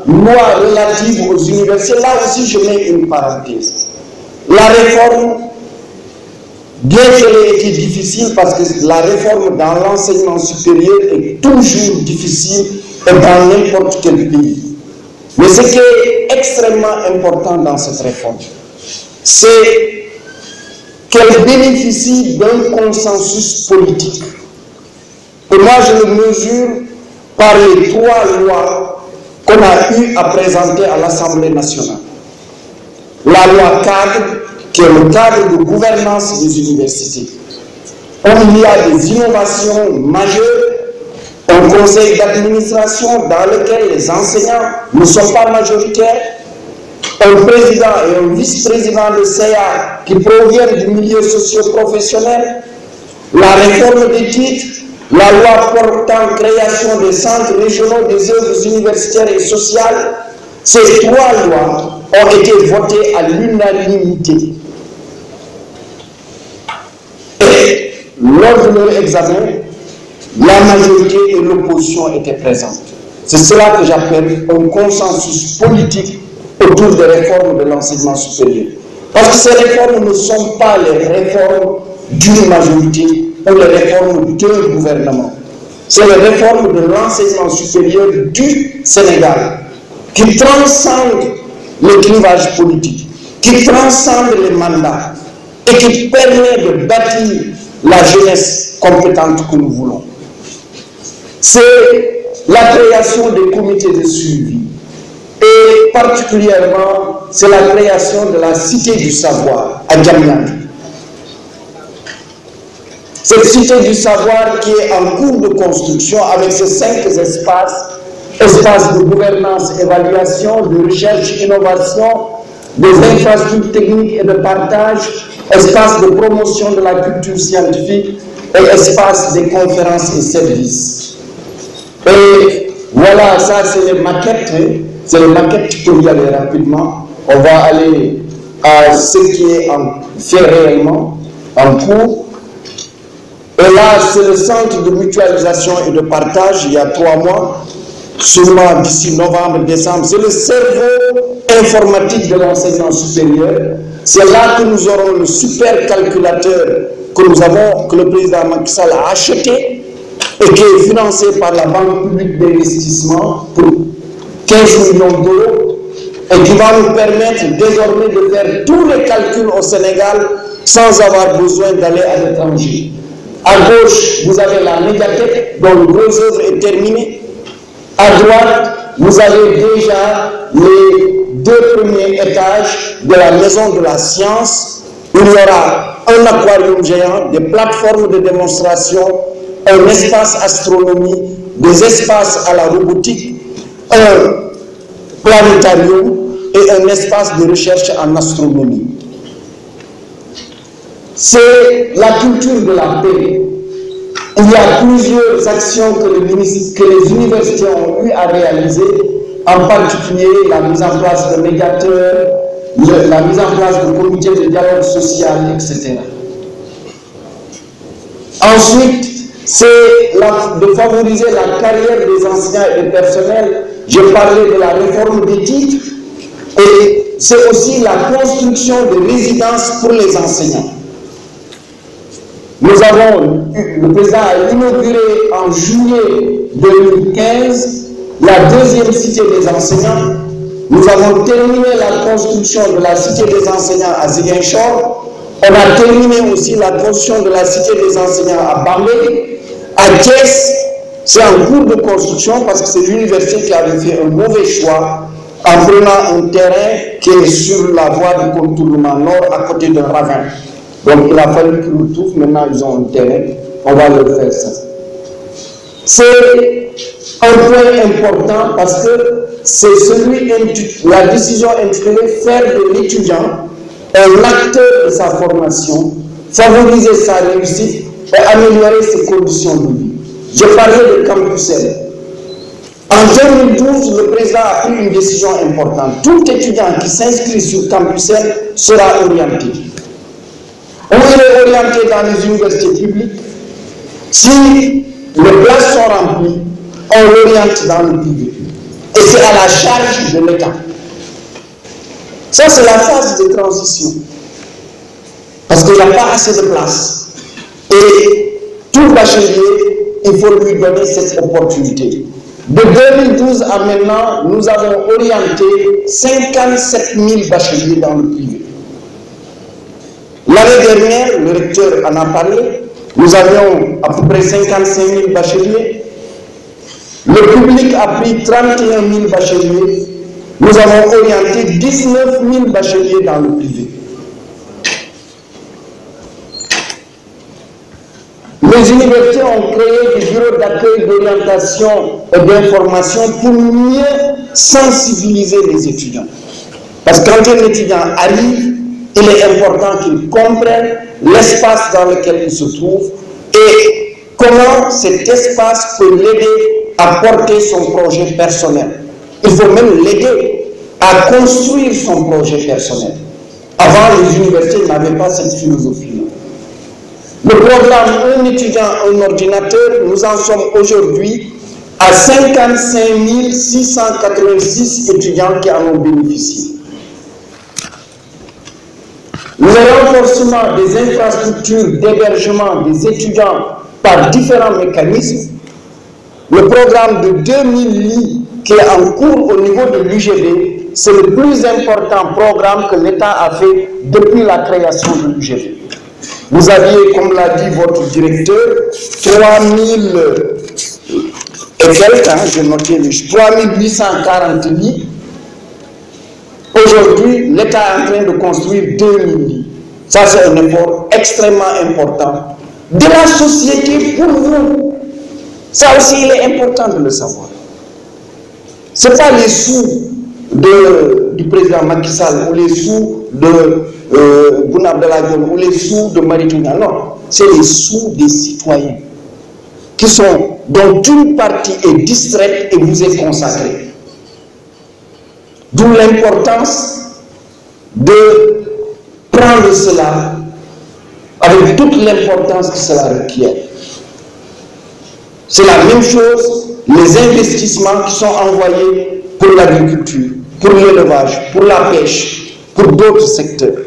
S1: loi relative aux universités. Là aussi, je mets une parenthèse. La réforme, bien qu'elle ait été difficile, parce que la réforme dans l'enseignement supérieur est toujours difficile et dans n'importe quel pays. Mais ce qui est extrêmement important dans cette réforme, c'est qu'elle bénéficie d'un consensus politique. Et moi, je le mesure par les trois lois qu'on a eu à présenter à l'Assemblée nationale. La loi cadre, qui est le cadre de gouvernance des universités, où il y a des innovations majeures, un conseil d'administration dans lequel les enseignants ne sont pas majoritaires, un président et un vice-président de CA qui proviennent du milieu socio-professionnel, la réforme des titres, la loi portant création des centres régionaux des œuvres universitaires et sociales. Ces trois lois ont été votées à l'unanimité. Et lors de leur examen, la majorité et l'opposition étaient présentes. C'est cela que j'appelle un consensus politique autour des réformes de l'enseignement supérieur. Parce que ces réformes ne sont pas les réformes d'une majorité ou les réformes d'un gouvernement. C'est les réformes de l'enseignement supérieur du Sénégal qui transcendent le clivage politique, qui transcendent les mandats et qui permet de bâtir la jeunesse compétente que nous voulons. C'est la création des comités de suivi et particulièrement c'est la création de la Cité du Savoir à Diamniadio. Cette Cité du Savoir qui est en cours de construction avec ces 5 espaces de gouvernance, évaluation, de recherche, innovation, des infrastructures techniques et de partage, espaces de promotion de la culture scientifique et espaces de conférences et services. Et voilà, ça c'est les maquettes, c'est les maquettes pour y aller rapidement. On va aller à ce qui est fait réellement, en cours. Et là, c'est le centre de mutualisation et de partage, il y a 3 mois, sûrement d'ici novembre, décembre. C'est le cerveau informatique de l'enseignement supérieur. C'est là que nous aurons le supercalculateur que le président Macky Sall a acheté et qui est financé par la Banque publique d'investissement pour 15 millions d'euros et qui va nous permettre désormais de faire tous les calculs au Sénégal sans avoir besoin d'aller à l'étranger. À gauche, vous avez la médiathèque dont le gros œuvre est terminé. À droite, vous avez déjà les 2 premiers étages de la maison de la science. Il y aura un aquarium géant, des plateformes de démonstration, un espace astronomie, des espaces à la robotique, un planétarium et un espace de recherche en astronomie. C'est la culture de la paix. Il y a plusieurs actions que les universités ont eu à réaliser, en particulier la mise en place de médiateurs, la mise en place de comités de dialogue social, etc. Ensuite, c'est de favoriser la carrière des enseignants et des personnels. J'ai parlé de la réforme des titres et c'est aussi la construction de résidences pour les enseignants. Le président a inauguré en juillet 2015 la 2e cité des enseignants. Nous avons terminé la construction de la cité des enseignants à Ziguinchor. On a terminé aussi la construction de la cité des enseignants à Bambey. À Thiès, c'est en cours de construction parce que c'est l'université qui avait fait un mauvais choix en prenant un terrain qui est sur la voie du contournement nord à côté d'un ravin. Donc il a fallu qu'ils le trouvent, maintenant ils ont un terrain, on va leur faire ça. C'est un point important parce que c'est la décision intitulée faire de l'étudiant un acteur de sa formation, favoriser sa réussite et améliorer ses conditions de vie. Je parlais de Campus L. En 2012, le président a pris une décision importante. Tout étudiant qui s'inscrit sur Campus M sera orienté. On est orienté dans les universités publiques. Si les places sont remplies, on l'oriente dans le privé. Et c'est à la charge de l'État. Ça, c'est la phase de transition. Parce qu'il n'y a pas assez de place. Et tout bachelier, il faut lui donner cette opportunité. De 2012 à maintenant, nous avons orienté 57 000 bacheliers dans le privé. L'année dernière, le recteur en a parlé, nous avions à peu près 55 000 bacheliers. Le public a pris 31 000 bacheliers. Nous avons orienté 19 000 bacheliers dans le privé. Les universités ont créé des bureaux d'accueil, d'orientation et d'information pour mieux sensibiliser les étudiants. Parce que quand un étudiant arrive, il est important qu'il comprenne l'espace dans lequel il se trouve et comment cet espace peut l'aider à porter son projet personnel. Il faut même l'aider à construire son projet personnel. Avant, les universités n'avaient pas cette philosophie-là. Le programme Un étudiant, un ordinateur, nous en sommes aujourd'hui à 55 686 étudiants qui en ont bénéficié. Le renforcement des infrastructures d'hébergement des étudiants par différents mécanismes, le programme de 2000 lits qui est en cours au niveau de l'UGB, c'est le plus important programme que l'État a fait depuis la création de l'UGB. Vous aviez, comme l'a dit votre directeur, 3000 et quelques, j'ai noté les 3840 lits. Aujourd'hui, l'État est en train de construire 2000 lits. Ça, c'est un effort extrêmement important de la société pour vous. Ça aussi, il est important de le savoir. Ce n'est pas les sous du président Macky Sall ou les sous de Boun Abdallah Dionne ou les sous de Mary Teuw Niane. Non, c'est les sous des citoyens dont une partie est distraite et vous est consacrée. D'où l'importance de prendre cela avec toute l'importance que cela requiert. C'est la même chose, les investissements qui sont envoyés pour l'agriculture, pour l'élevage, pour la pêche, pour d'autres secteurs.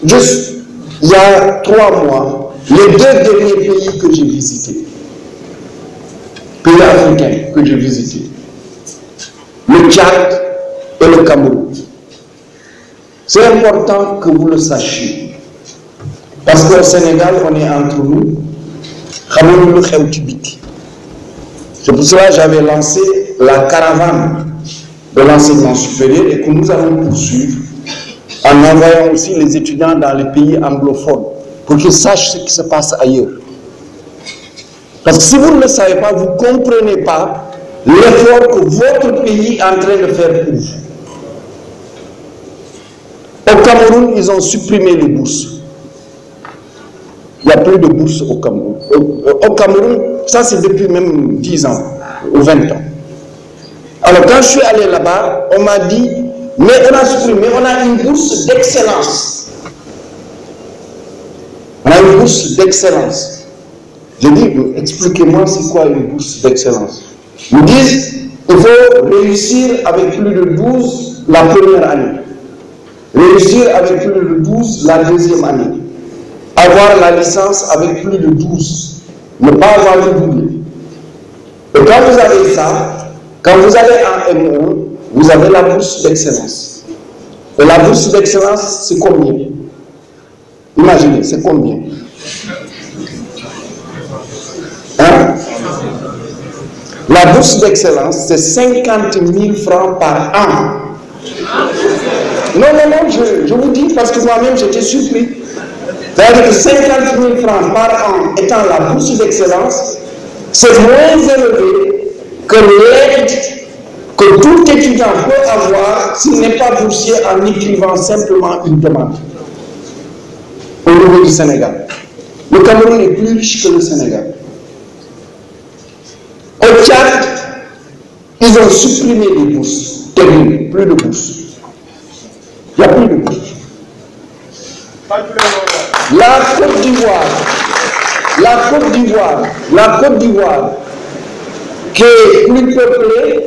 S1: Juste il y a 3 mois, les 2 derniers pays que j'ai visités, pays africains que j'ai visités, le Tchad et le Cameroun. C'est important que vous le sachiez. Parce qu'au Sénégal, on est entre nous. C'est pour cela que j'avais lancé la caravane de l'enseignement supérieur et que nous allons poursuivre en envoyant aussi les étudiants dans les pays anglophones pour qu'ils sachent ce qui se passe ailleurs. Parce que si vous ne le savez pas, vous ne comprenez pas l'effort que votre pays est en train de faire pour vous. Au Cameroun, ils ont supprimé les bourses. Il n'y a plus de bourses au Cameroun. Au Cameroun, ça c'est depuis même 10 ans ou 20 ans. Alors quand je suis allé là-bas, on m'a dit, mais on a supprimé, on a une bourse d'excellence. On a une bourse d'excellence. Je dis, expliquez-moi c'est quoi une bourse d'excellence. Ils me disent, il faut réussir avec plus de 12 la première année. Réussir avec plus de 12 la deuxième année. Avoir la licence avec plus de 12. Ne pas avoir le double. Et quand vous avez ça, quand vous allez en M1, vous avez la bourse d'excellence. Et la bourse d'excellence, c'est combien? Imaginez, c'est combien? Hein? La bourse d'excellence, c'est 50 000 francs par an. Non, je vous dis parce que moi-même j'étais surpris. C'est-à-dire que 50 000 francs par an étant la bourse d'excellence, c'est moins élevé que l'aide que tout étudiant peut avoir s'il n'est pas boursier en écrivant simplement une demande au niveau du Sénégal. Le Cameroun est plus riche que le Sénégal. Au Tchad, ils ont supprimé les bourses. Terminé, plus de bourses. Il n'y a plus de bourses. La Côte d'Ivoire, qui est plus peuplée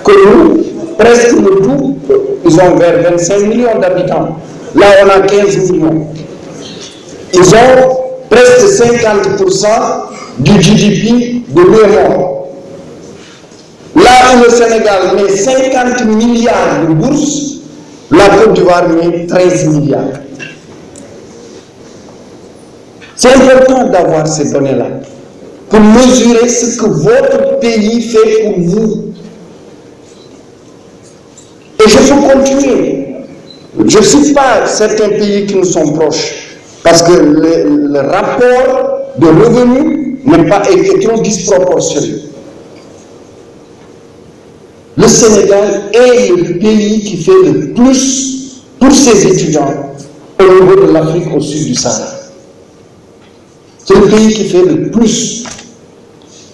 S1: que nous, presque le double, ils ont vers 25 millions d'habitants. Là, on a 15 millions. Ils ont presque 50% du GDP de l'UEMOA. Là où le Sénégal met 50 milliards de bourses, la Côte d'Ivoire met 13 milliards. C'est important d'avoir ces données-là pour mesurer ce que votre pays fait pour vous. Et je peux continuer. Je ne cite pas certains pays qui nous sont proches, parce que le rapport de revenus est trop disproportionné. Le Sénégal est le pays qui fait le plus pour ses étudiants au niveau de l'Afrique au sud du Sahara. C'est le pays qui fait le plus.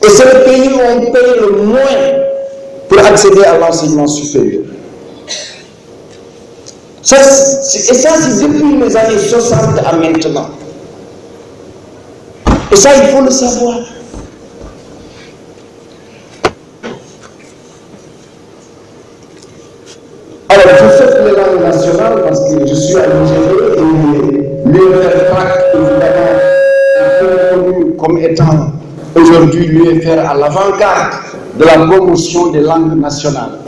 S1: Et c'est le pays où on paye le moins pour accéder à l'enseignement supérieur. Et ça, c'est depuis les années 60 à maintenant. Et ça, il faut le savoir. Alors, je fais les langues nationales parce que je suis à l'UGB et l'UFR, évidemment, comme étant aujourd'hui l'UFR à l'avant-garde de la promotion des langues nationales.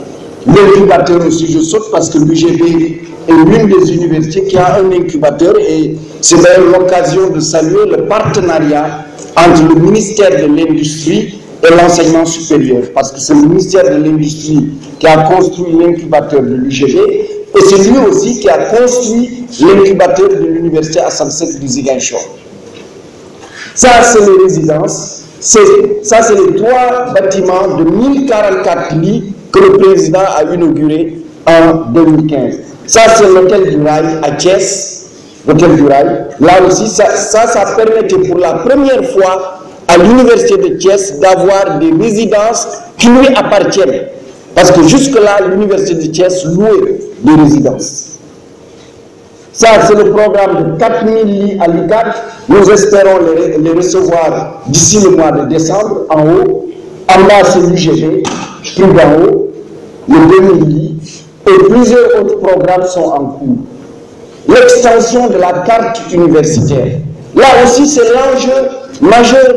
S1: L'incubateur aussi, je saute parce que l'UGB est l'une des universités qui a un incubateur et c'est d'ailleurs l'occasion de saluer le partenariat entre le ministère de l'Industrie et l'enseignement supérieur, parce que c'est le ministère de l'Industrie qui a construit l'incubateur de l'UGB et c'est lui aussi qui a construit l'incubateur de l'université Assane Seck du Ziguinchor. Ça, c'est les résidences. Ça, c'est les 3 bâtiments de 1044 lits que le président a inauguré en 2015. Ça, c'est l'hôtel du Rail à Thiès. L'hôtel du Rail. Là aussi, ça permettait pour la première fois à l'université de Thiès d'avoir des résidences qui lui appartiennent. Parce que jusque-là, l'université de Thiès louait des résidences. Ça, c'est le programme de 4000 lits à l'UCAD. Nous espérons les recevoir d'ici le mois de décembre, en haut. En bas, c'est l'UGB, plus d'en haut, les 2000 lits. Et plusieurs autres programmes sont en cours. L'extension de la carte universitaire. Là aussi, c'est l'enjeu majeur.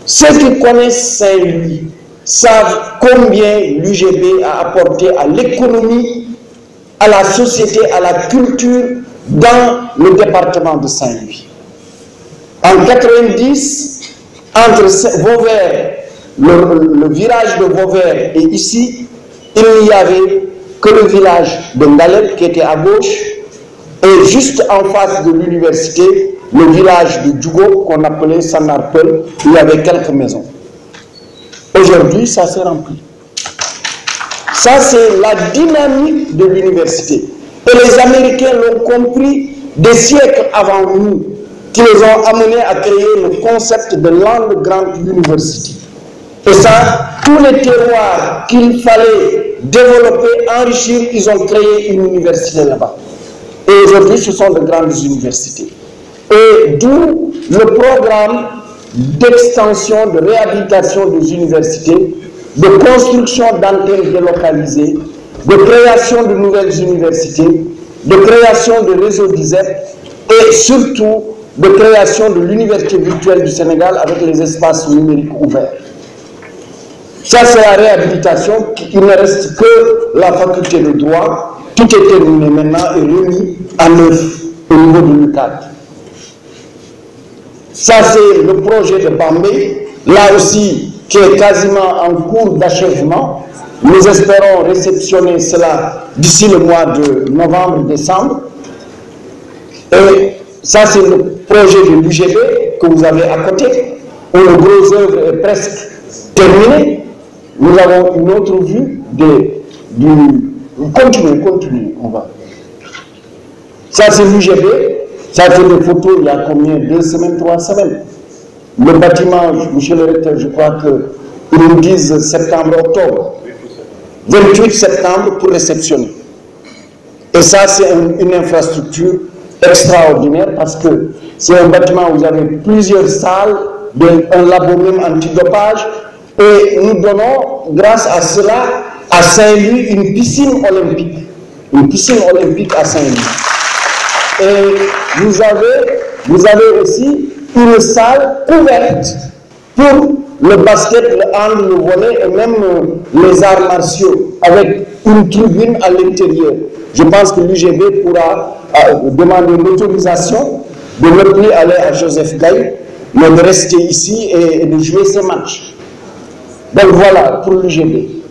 S1: Ceux qui connaissent Saint-Louis savent combien l'UGB a apporté à l'économie, à la société, à la culture dans le département de Saint-Louis. En 90, entre Vauvert, le village de Vauvert et ici, il n'y avait que le village de Ngalep qui était à gauche et juste en face de l'université, le village de Djougo qu'on appelait Sanarpel, il y avait quelques maisons. Aujourd'hui, ça s'est rempli. Ça, c'est la dynamique de l'université. Et les Américains l'ont compris des siècles avant nous, qui les ont amenés à créer le concept de Land Grant University. Et ça, tous les terroirs qu'il fallait développer, enrichir, ils ont créé une université là-bas. Et aujourd'hui, ce sont de grandes universités. Et d'où le programme d'extension, de réhabilitation des universités, de construction d'antennes délocalisées, de création de nouvelles universités, de création de réseaux d'ISEP et surtout de création de l'université virtuelle du Sénégal avec les espaces numériques ouverts. Ça, c'est la réhabilitation. Il ne reste que la faculté de droit. Tout est terminé maintenant et remis en œuvre au niveau de l'UCAD. Ça, c'est le projet de Bambé. Là aussi, qui est quasiment en cours d'achèvement. Nous espérons réceptionner cela d'ici le mois de novembre-décembre. Et ça, c'est le projet de l'UGB que vous avez à côté, où le gros œuvre est presque terminé. Nous avons une autre vue Continuez, on va. Ça, c'est l'UGB. Ça, c'est des photos il y a combien? 2 semaines, 3 semaines. Le bâtiment, monsieur le recteur, je crois que ils nous disent septembre-octobre. 28 septembre pour réceptionner. Et ça, c'est une infrastructure extraordinaire parce que c'est un bâtiment où vous avez plusieurs salles, un labo même antidopage, et nous donnons, grâce à cela, à Saint-Louis, une piscine olympique. Une piscine olympique à Saint-Louis. Et vous avez aussi une salle couverte pour le basket, le hand, le volley et même les arts martiaux, avec une tribune à l'intérieur. Je pense que l'UGB pourra demander l'autorisation de ne plus aller à Joseph Gaye, mais de rester ici et de jouer ces matchs. Donc voilà pour l'UGB.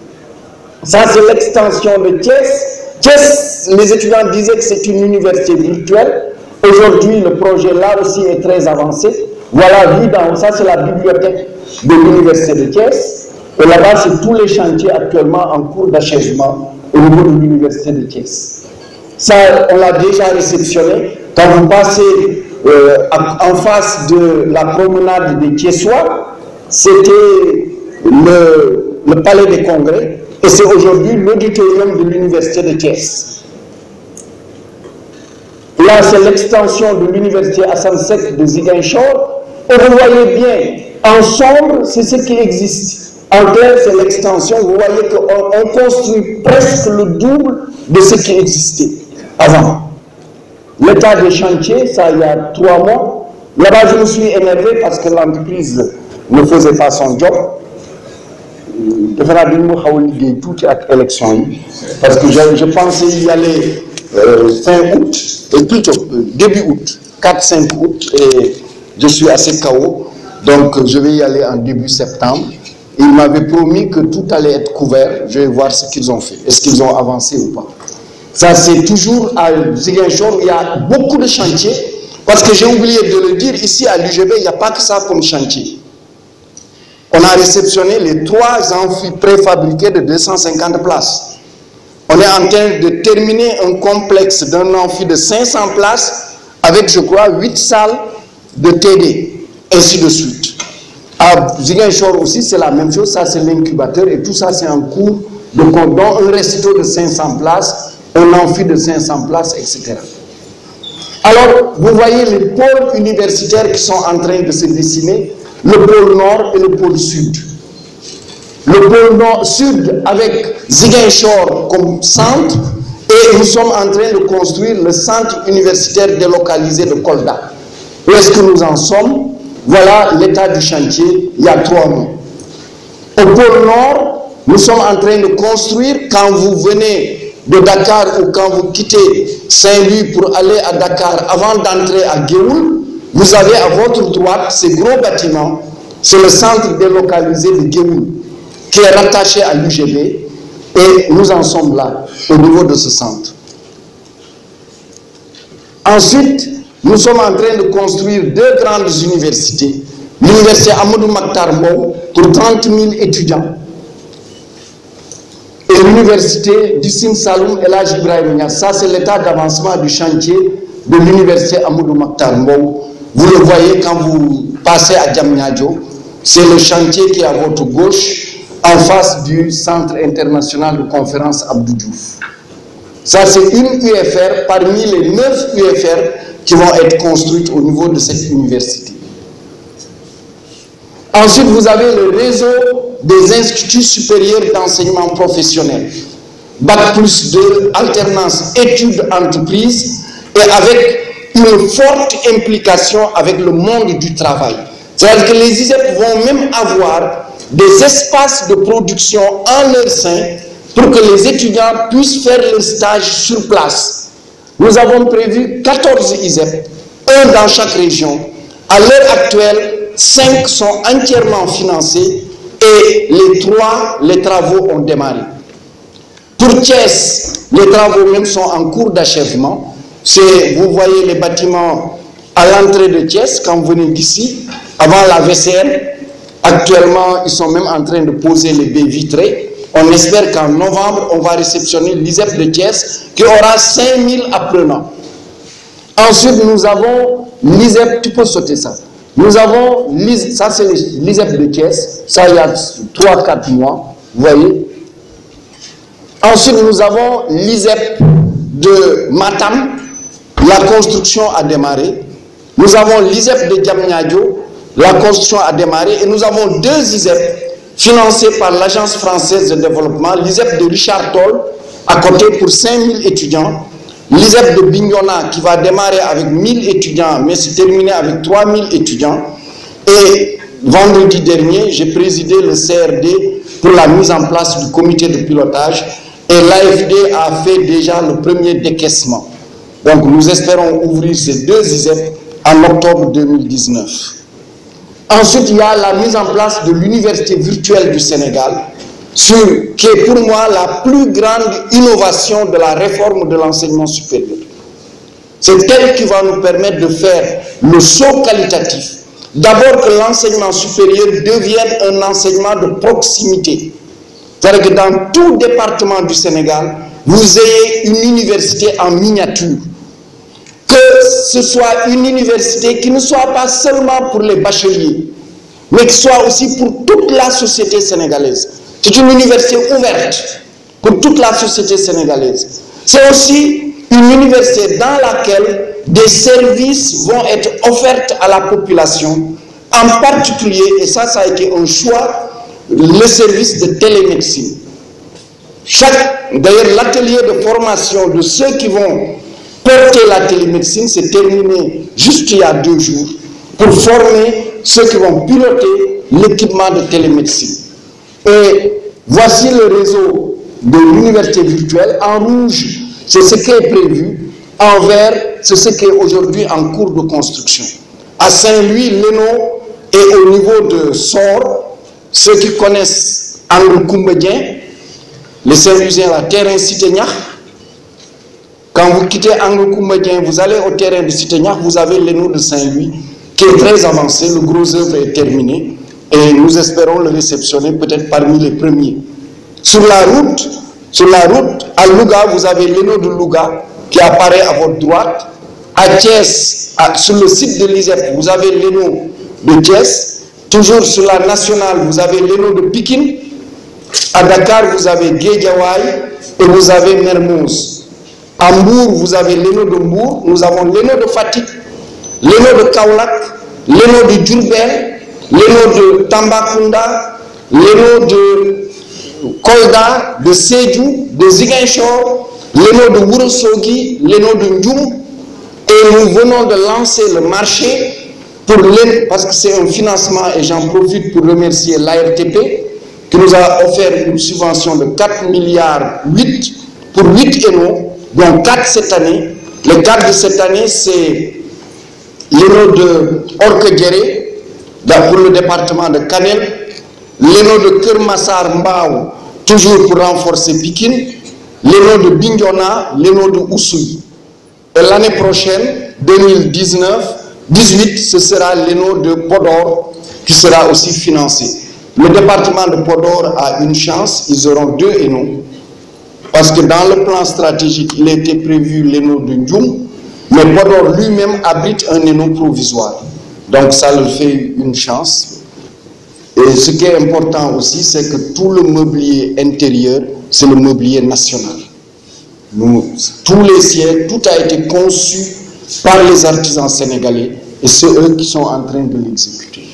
S1: Ça, c'est l'extension de Thiès. Thiès, les étudiants disaient que c'est une université virtuelle. Aujourd'hui, le projet là aussi est très avancé. Voilà, vu d'en haut, ça c'est la bibliothèque de l'université de Thiès. Et là-bas, c'est tous les chantiers actuellement en cours d'achèvement au niveau de l'université de Thiès. Ça, on l'a déjà réceptionné. Quand vous passez en face de la promenade des Thiessois, c'était le palais des congrès. Et c'est aujourd'hui l'auditorium de l'université de Thiès. Là, c'est l'extension de l'université Assane Seck de Ziguinchor. Et vous voyez bien, en sombre, c'est ce qui existe. En clair, c'est l'extension. Vous voyez qu'on construit presque le double de ce qui existait avant. L'état des chantiers, ça il y a 3 mois. Là-bas, je me suis énervé parce que l'entreprise ne faisait pas son job. Parce que je pensais y aller fin août, plutôt début août, 4-5 août, et je suis assez KO, donc je vais y aller en début septembre. Ils m'avaient promis que tout allait être couvert, je vais voir ce qu'ils ont fait, est-ce qu'ils ont avancé ou pas. Ça, c'est toujours à Ziguinchor, il y a beaucoup de chantiers, parce que j'ai oublié de le dire, ici à l'UGB, il n'y a pas que ça comme chantier. On a réceptionné les 3 amphis préfabriqués de 250 places. On est en train de terminer un complexe d'un amphi de 500 places avec, je crois, 8 salles de TD, ainsi de suite. À Ziguinchor aussi, c'est la même chose, ça c'est l'incubateur et tout ça c'est en cours de compte, dont un resto de 500 places, un amphi de 500 places, etc. Alors, vous voyez les pôles universitaires qui sont en train de se dessiner, le pôle nord et le pôle sud. Le pôle nord-sud avec Ziguinchor comme centre, et nous sommes en train de construire le centre universitaire délocalisé de Kolda. Où est-ce que nous en sommes? Voilà l'état du chantier il y a 3 mois. Au pôle nord, nous sommes en train de construire, quand vous venez de Dakar ou quand vous quittez Saint-Louis pour aller à Dakar avant d'entrer à Géoul, vous avez à votre droite ces gros bâtiments, c'est le centre délocalisé de Géoul, qui est rattaché à l'UGB, et nous en sommes là, au niveau de ce centre. Ensuite, nous sommes en train de construire 2 grandes universités. L'université Amadou Mahtar Mbow, pour 30 000 étudiants, et l'université du Sine Saloum El Hadji Ibrahima Niass. Ça, c'est l'état d'avancement du chantier de l'université Amadou Mahtar Mbow. Vous le voyez quand vous passez à Diamniadio, c'est le chantier qui est à votre gauche, en face du Centre international de conférence Abdou Diouf. Ça, c'est une UFR parmi les 9 UFR qui vont être construites au niveau de cette université. Ensuite, vous avez le réseau des instituts supérieurs d'enseignement professionnel. Bac+2, alternance études-entreprises, et avec une forte implication avec le monde du travail. C'est-à-dire que les ISEP vont même avoir des espaces de production en leur sein pour que les étudiants puissent faire leur stage sur place. Nous avons prévu 14 ISEP, 1 dans chaque région. À l'heure actuelle, 5 sont entièrement financés et les travaux ont démarré. Pour Thiès, les travaux même sont en cours d'achèvement. Vous voyez les bâtiments à l'entrée de Thiès, quand vous venez d'ici, avant la VCN. Actuellement, ils sont même en train de poser les baies vitrées. On espère qu'en novembre, on va réceptionner l'ISEP de Thiès, qui aura 5000 apprenants. Ensuite, nous avons l'ISEP, tu peux sauter ça,
S2: Nous avons, ça c'est l'ISEP de Thiès, ça il y a 3-4 mois, vous voyez. Ensuite, nous avons l'ISEP de Matam, la construction a démarré. Nous avons l'ISEP de Diamniadio, la construction a démarré. Et nous avons 2 ISEP financés par l'Agence française de développement, l'ISEP de Richard Toll, à côté pour 5000 étudiants, l'ISEP de Bignona qui va démarrer avec 1000 étudiants, mais se terminer avec 3000 étudiants. Et vendredi dernier, j'ai présidé le CRD pour la mise en place du comité de pilotage et l'AFD a fait déjà le premier décaissement. Donc nous espérons ouvrir ces 2 ISEP en octobre 2019. Ensuite, il y a la mise en place de l'université virtuelle du Sénégal, qui est pour moi la plus grande innovation de la réforme de l'enseignement supérieur. C'est elle qui va nous permettre de faire le saut qualitatif. D'abord que l'enseignement supérieur devienne un enseignement de proximité. C'est-à-dire que dans tout département du Sénégal, vous ayez une université en miniature. Que ce soit une université qui ne soit pas seulement pour les bacheliers, mais qui soit aussi pour toute la société sénégalaise. C'est une université ouverte pour toute la société sénégalaise. C'est aussi une université dans laquelle des services vont être offerts à la population, en particulier, et ça a été un choix, le service de télémédecine. D'ailleurs, l'atelier de formation de ceux qui vont porter la télémédecine s'est terminé juste il y a 2 jours pour former ceux qui vont piloter l'équipement de télémédecine. Et voici le réseau de l'université virtuelle. En rouge, c'est ce qui est prévu. En vert, c'est ce qui est aujourd'hui en cours de construction. À Saint-Louis, l'ENO est au niveau de Sor. Ceux qui connaissent Angle Koumbedien, les Saint-Louisiens, la terrain Cité-Niakh. Quand vous quittez Angle Koumbedien, vous allez au terrain de Cité-Niakh, vous avez l'ENO de Saint-Louis qui est très avancé. Le gros œuvre est terminé. Et nous espérons le réceptionner peut-être parmi les premiers. Sur la route, à Louga, vous avez l'ENO de Louga qui apparaît à votre droite. À Thiès, sur le site de l'ISEP, vous avez l'ENO de Thiès. Toujours sur la nationale, vous avez l'ENO de Pikine. À Dakar, vous avez Guédiawaye et vous avez Mermoz. À Mbour, vous avez l'ENO de Mbour. Nous avons l'ENO de Fatick, l'ENO de Kaolack, l'ENO de Diourbel, l'ENO de Tambacounda, l'ENO de Kolda, de Sédhiou, de Ziguinchor, l'ENO de Ourossogui, l'ENO de Ndioum. Et nous venons de lancer le marché pour parce que c'est un financement, et j'en profite pour remercier l'ARTP qui nous a offert une subvention de 4,8 milliards pour 8 ENO, dont 4 cette année. Les 4 de cette année, c'est l'ENO de Orkedjere, pour le département de Kanel, l'ENO de Kermassar Mbao, toujours pour renforcer Pikine, l'ENO de Bignona, l'ENO de Oussouye. Et l'année prochaine, 2018, ce sera l'ENO de Podor qui sera aussi financé. Le département de Podor a une chance, ils auront 2 ENO, parce que dans le plan stratégique, il était prévu l'ENO de Ndioum, mais Podor lui-même abrite un ENO provisoire. Donc ça leur fait une chance. Et ce qui est important aussi, c'est que tout le mobilier intérieur, c'est le mobilier national. Tous les siècles, tout a été conçu par les artisans sénégalais et c'est eux qui sont en train de l'exécuter.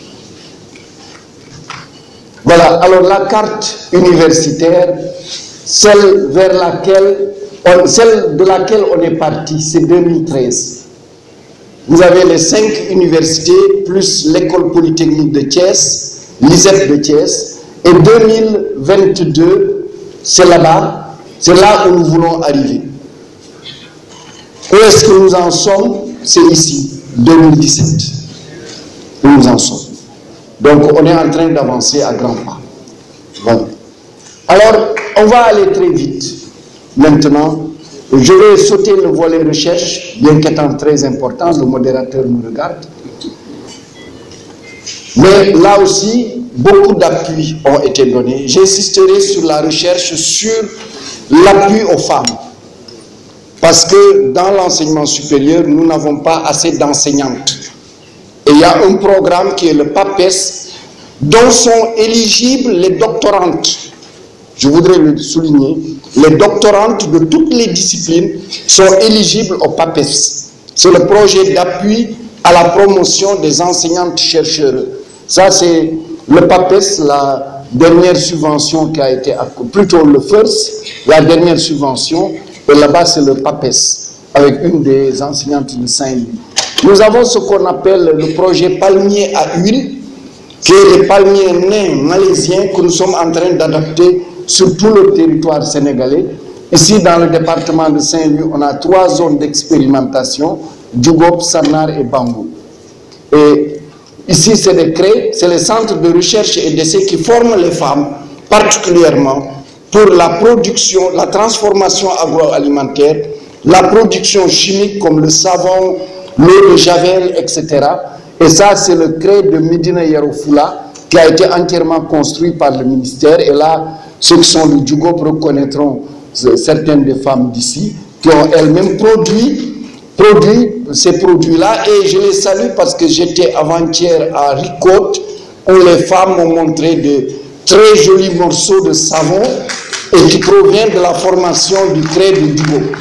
S2: Voilà, alors la carte universitaire, celle de laquelle on est parti, c'est 2013. Vous avez les 5 universités, plus l'école polytechnique de Thiès, l'ISEP de Thiès, et 2022, c'est là-bas, c'est là où nous voulons arriver. Où est-ce que nous en sommes? C'est ici, 2017, où nous en sommes. Donc on est en train d'avancer à grands pas. Bon. Alors, on va aller très vite. Maintenant, je vais sauter le volet recherche, bien qu'étant très important, le modérateur nous regarde. Mais là aussi, beaucoup d'appuis ont été donnés. J'insisterai sur la recherche, sur l'appui aux femmes. Parce que dans l'enseignement supérieur, nous n'avons pas assez d'enseignantes. Et il y a un programme qui est le PAPES, dont sont éligibles les doctorantes. Je voudrais le souligner. Les doctorantes de toutes les disciplines sont éligibles au PAPES. C'est le projet d'appui à la promotion des enseignantes-chercheurs. Ça, c'est le PAPES, la dernière subvention qui a été, plutôt le FIRST, la dernière subvention, et là-bas, c'est le PAPES, avec une des enseignantes de Saint-Louis. Nous avons ce qu'on appelle le projet palmier à huile, qui est le palmier nain malaisien que nous sommes en train d'adapter sur tout le territoire sénégalais. Ici, dans le département de Saint-Louis, on a 3 zones d'expérimentation, Djougop, Sanar et Bambou. Et ici, c'est des CRE, c'est les centres de recherche et d'essai qui forment les femmes, particulièrement pour la production, la transformation agroalimentaire, la production chimique comme le savon, l'eau de Javel, etc. Et ça, c'est le CRE de Médina Yoro Fula qui a été entièrement construit par le ministère. Et là, ceux qui sont du Djougop reconnaîtront certaines des femmes d'ici qui ont elles-mêmes produit ces produits-là. Et je les salue parce que j'étais avant-hier à Ricotte où les femmes m'ont montré de très jolis morceaux de savon et qui proviennent de la formation du CRE de Djougop.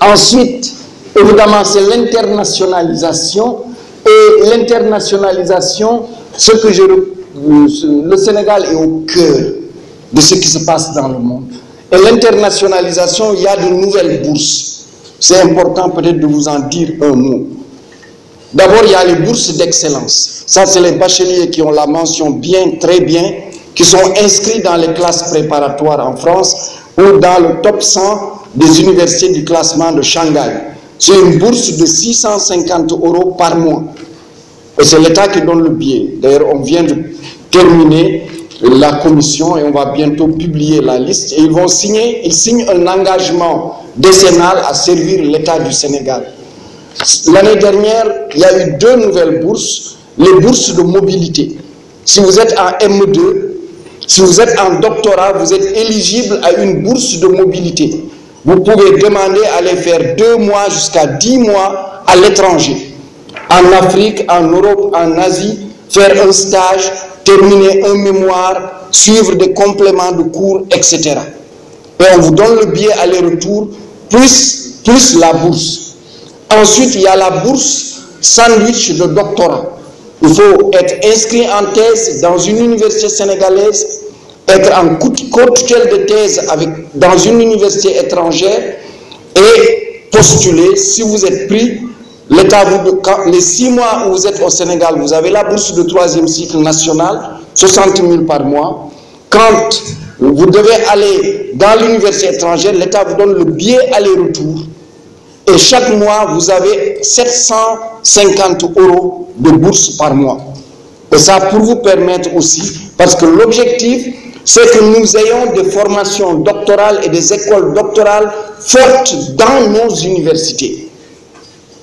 S2: Ensuite, évidemment, c'est l'internationalisation. Et l'internationalisation, le Sénégal est au cœur de ce qui se passe dans le monde. Et l'internationalisation, il y a de nouvelles bourses. C'est important peut-être de vous en dire un mot. D'abord, il y a les bourses d'excellence. Ça, c'est les bacheliers qui ont la mention bien, très bien, qui sont inscrits dans les classes préparatoires en France ou dans le top 100 des universités du classement de Shanghai. C'est une bourse de 650 € par mois. Et c'est l'État qui donne le billet. D'ailleurs, on vient de terminer la commission et on va bientôt publier la liste. Et ils signent un engagement décennal à servir l'État du Sénégal. L'année dernière, il y a eu 2 nouvelles bourses, les bourses de mobilité. Si vous êtes en M2, si vous êtes en doctorat, vous êtes éligible à une bourse de mobilité. Vous pouvez demander à aller faire 2 mois jusqu'à 10 mois à l'étranger. En Afrique, en Europe, en Asie, faire un stage, terminer un mémoire, suivre des compléments de cours, etc. Et on vous donne le billet aller-retour, plus la bourse. Ensuite, il y a la bourse sandwich de doctorat. Il faut être inscrit en thèse dans une université sénégalaise, être en co-tutelle de thèse dans une université étrangère et postuler. Si vous êtes pris, l'État les 6 mois où vous êtes au Sénégal, vous avez la bourse de 3e cycle national, 60 000 par mois. Quand vous devez aller dans l'université étrangère, l'État vous donne le billet aller-retour. Et chaque mois, vous avez 750 € de bourse par mois. Et ça pour vous permettre aussi, parce que l'objectif, c'est que nous ayons des formations doctorales et des écoles doctorales fortes dans nos universités.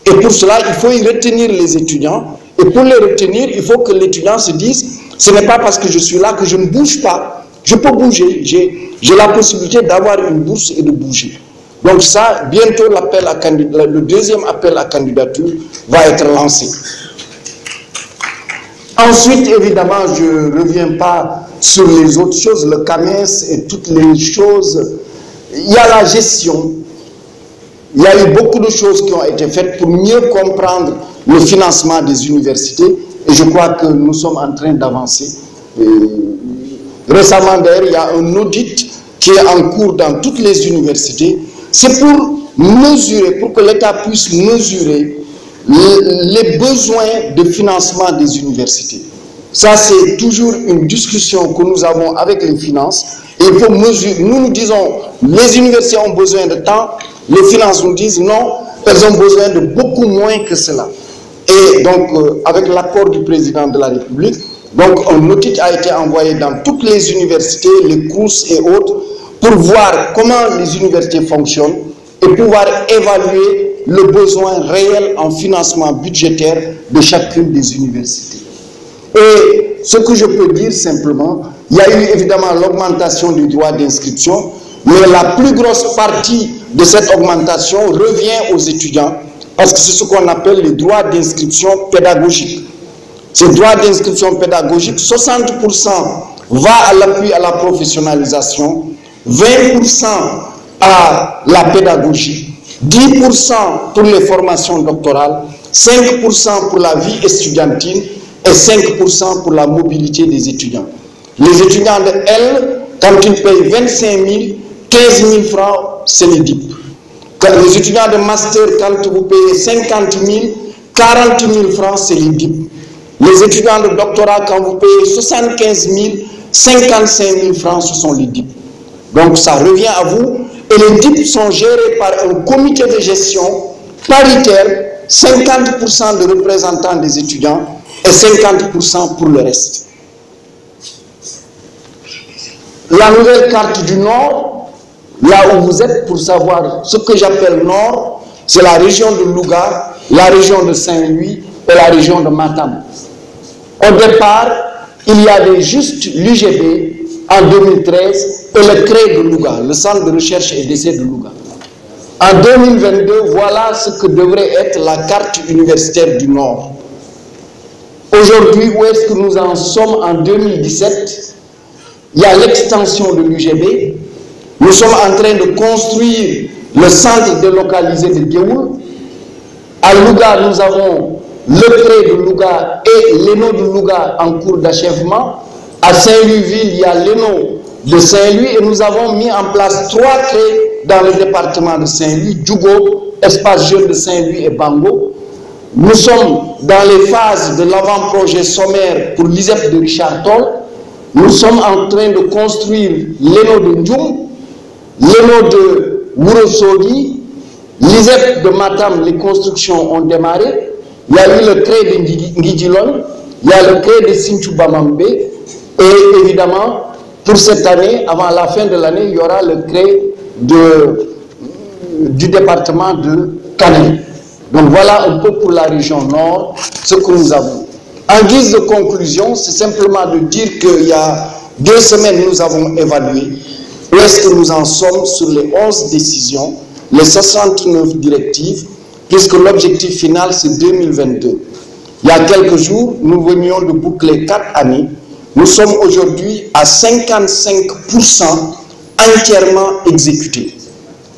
S2: Et pour cela, il faut y retenir les étudiants. Et pour les retenir, il faut que l'étudiant se dise, ce n'est pas parce que je suis là que je ne bouge pas. Je peux bouger. J'ai la possibilité d'avoir une bourse et de bouger. Donc ça, bientôt le 2e appel à candidature va être lancé. Ensuite, évidemment, je ne reviens pas sur les autres choses, le CAMES et toutes les choses. Il y a la gestion. Il y a eu beaucoup de choses qui ont été faites pour mieux comprendre le financement des universités. Et je crois que nous sommes en train d'avancer. Récemment, d'ailleurs, il y a un audit qui est en cours dans toutes les universités. C'est pour mesurer, pour que l'État puisse mesurer les besoins de financement des universités. Ça, c'est toujours une discussion que nous avons avec les finances. Et il faut mesurer. Nous disons, les universités ont besoin de temps. Les finances nous disent non, elles ont besoin de beaucoup moins que cela. Et donc, avec l'accord du président de la République, donc un audit a été envoyé dans toutes les universités, les courses et autres, pour voir comment les universités fonctionnent et pouvoir évaluer le besoin réel en financement budgétaire de chacune des universités. Et ce que je peux dire simplement, il y a eu évidemment l'augmentation du droit d'inscription, mais la plus grosse partie de cette augmentation revient aux étudiants parce que c'est ce qu'on appelle les droits d'inscription pédagogique. Ces droits d'inscription pédagogique, 60% va à l'appui à la professionnalisation, 20% à la pédagogie, 10% pour les formations doctorales, 5% pour la vie estudiantine et 5% pour la mobilité des étudiants. Les étudiants de L, quand ils payent 25 000, 15 000 francs, c'est les DIP. Les étudiants de master, quand vous payez 50 000, 40 000 francs, c'est les DIP. Les étudiants de doctorat, quand vous payez 75 000, 55 000 francs, ce sont les DIP. Donc ça revient à vous. Et les DIP sont gérés par un comité de gestion paritaire, 50% de représentants des étudiants et 50% pour le reste. La nouvelle carte du Nord, là où vous êtes, pour savoir ce que j'appelle Nord, c'est la région de Louga, la région de Saint-Louis et la région de Matam. Au départ, il y avait juste l'UGB en 2013 et le CRE de Louga, le Centre de recherche et d'essai de Louga. En 2022, voilà ce que devrait être la carte universitaire du Nord. Aujourd'hui, où est-ce que nous en sommes en 2017? Il y a l'extension de l'UGB. Nous sommes en train de construire le centre délocalisé de Géoul. À Louga, nous avons le CRE de Louga et l'ENO de Louga en cours d'achèvement. À Saint-Louisville, il y a l'ENO de Saint-Louis et nous avons mis en place 3 CRE dans le département de Saint-Louis, Djougo, Espace Jeune de Saint-Louis et Bango. Nous sommes dans les phases de l'avant-projet sommaire pour l'ISEP de Richard Toll. Nous sommes en train de construire l'ENO de Ndjoum, l'ENO de Wourossogui, l'ISEP de Matam, les constructions ont démarré. Il y a eu le CRE de Ngidjilon, il y a le CRE de Sinthiou-Bamambé, et évidemment, pour cette année, avant la fin de l'année, il y aura le CRE du département de Kanel. Donc voilà un peu pour la région Nord ce que nous avons. En guise de conclusion, c'est simplement de dire qu'il y a 2 semaines, nous avons évalué où est-ce que nous en sommes sur les 11 décisions, les 69 directives, puisque l'objectif final, c'est 2022. Il y a quelques jours, nous venions de boucler 4 années. Nous sommes aujourd'hui à 55% entièrement exécutés.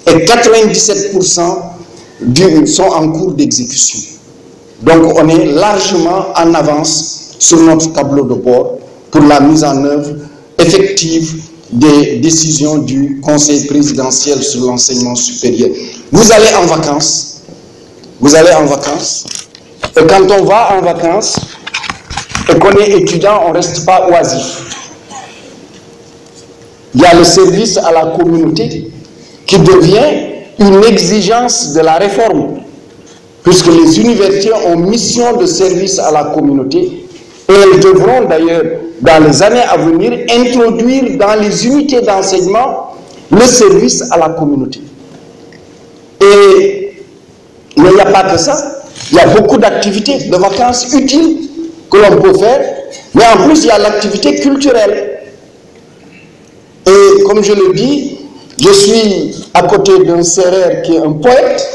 S2: Et 97% sont en cours d'exécution. Donc on est largement en avance sur notre tableau de bord pour la mise en œuvre effective des décisions du Conseil présidentiel sur l'enseignement supérieur. Vous allez en vacances. Vous allez en vacances. Et quand on va en vacances et qu'on est étudiant, on ne reste pas oisif. Il y a le service à la communauté qui devient une exigence de la réforme, puisque les universités ont mission de service à la communauté et elles devront d'ailleurs, dans les années à venir, introduire dans les unités d'enseignement le service à la communauté. Et il n'y a pas que ça, il y a beaucoup d'activités de vacances utiles que l'on peut faire, mais en plus il y a l'activité culturelle. Et comme je le dis, je suis à côté d'un Sérère qui est un poète.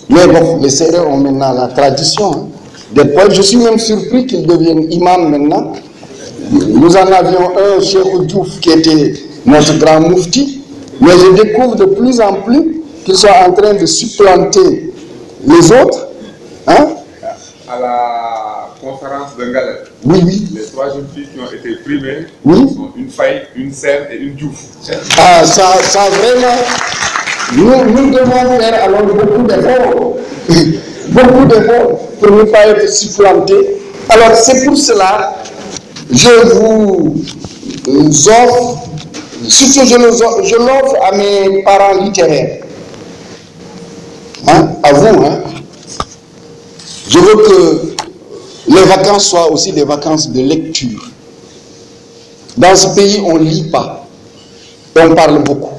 S2: Mais bon, les Sérères ont maintenant la tradition des poètes. Je suis même surpris qu'ils deviennent imams maintenant. Nous en avions un, Cheikh Diouf, qui était notre grand moufti. Mais je découvre de plus en plus qu'ils sont en train de supplanter les autres. Hein?
S3: À la conférence de Galette,
S2: oui, oui.
S3: Les 3 jeunes filles qui ont été primées,
S2: oui,
S3: sont une Faye, une Serre et une Diouf.
S2: Ah, ça vraiment... Nous devons faire alors beaucoup d'efforts, beaucoup d'efforts pour ne pas être supplantés. Alors c'est pour cela que je vous offre, surtout je l'offre à mes parents littéraires, hein, à vous. Hein. Je veux que les vacances soient aussi des vacances de lecture. Dans ce pays, on ne lit pas, on parle beaucoup.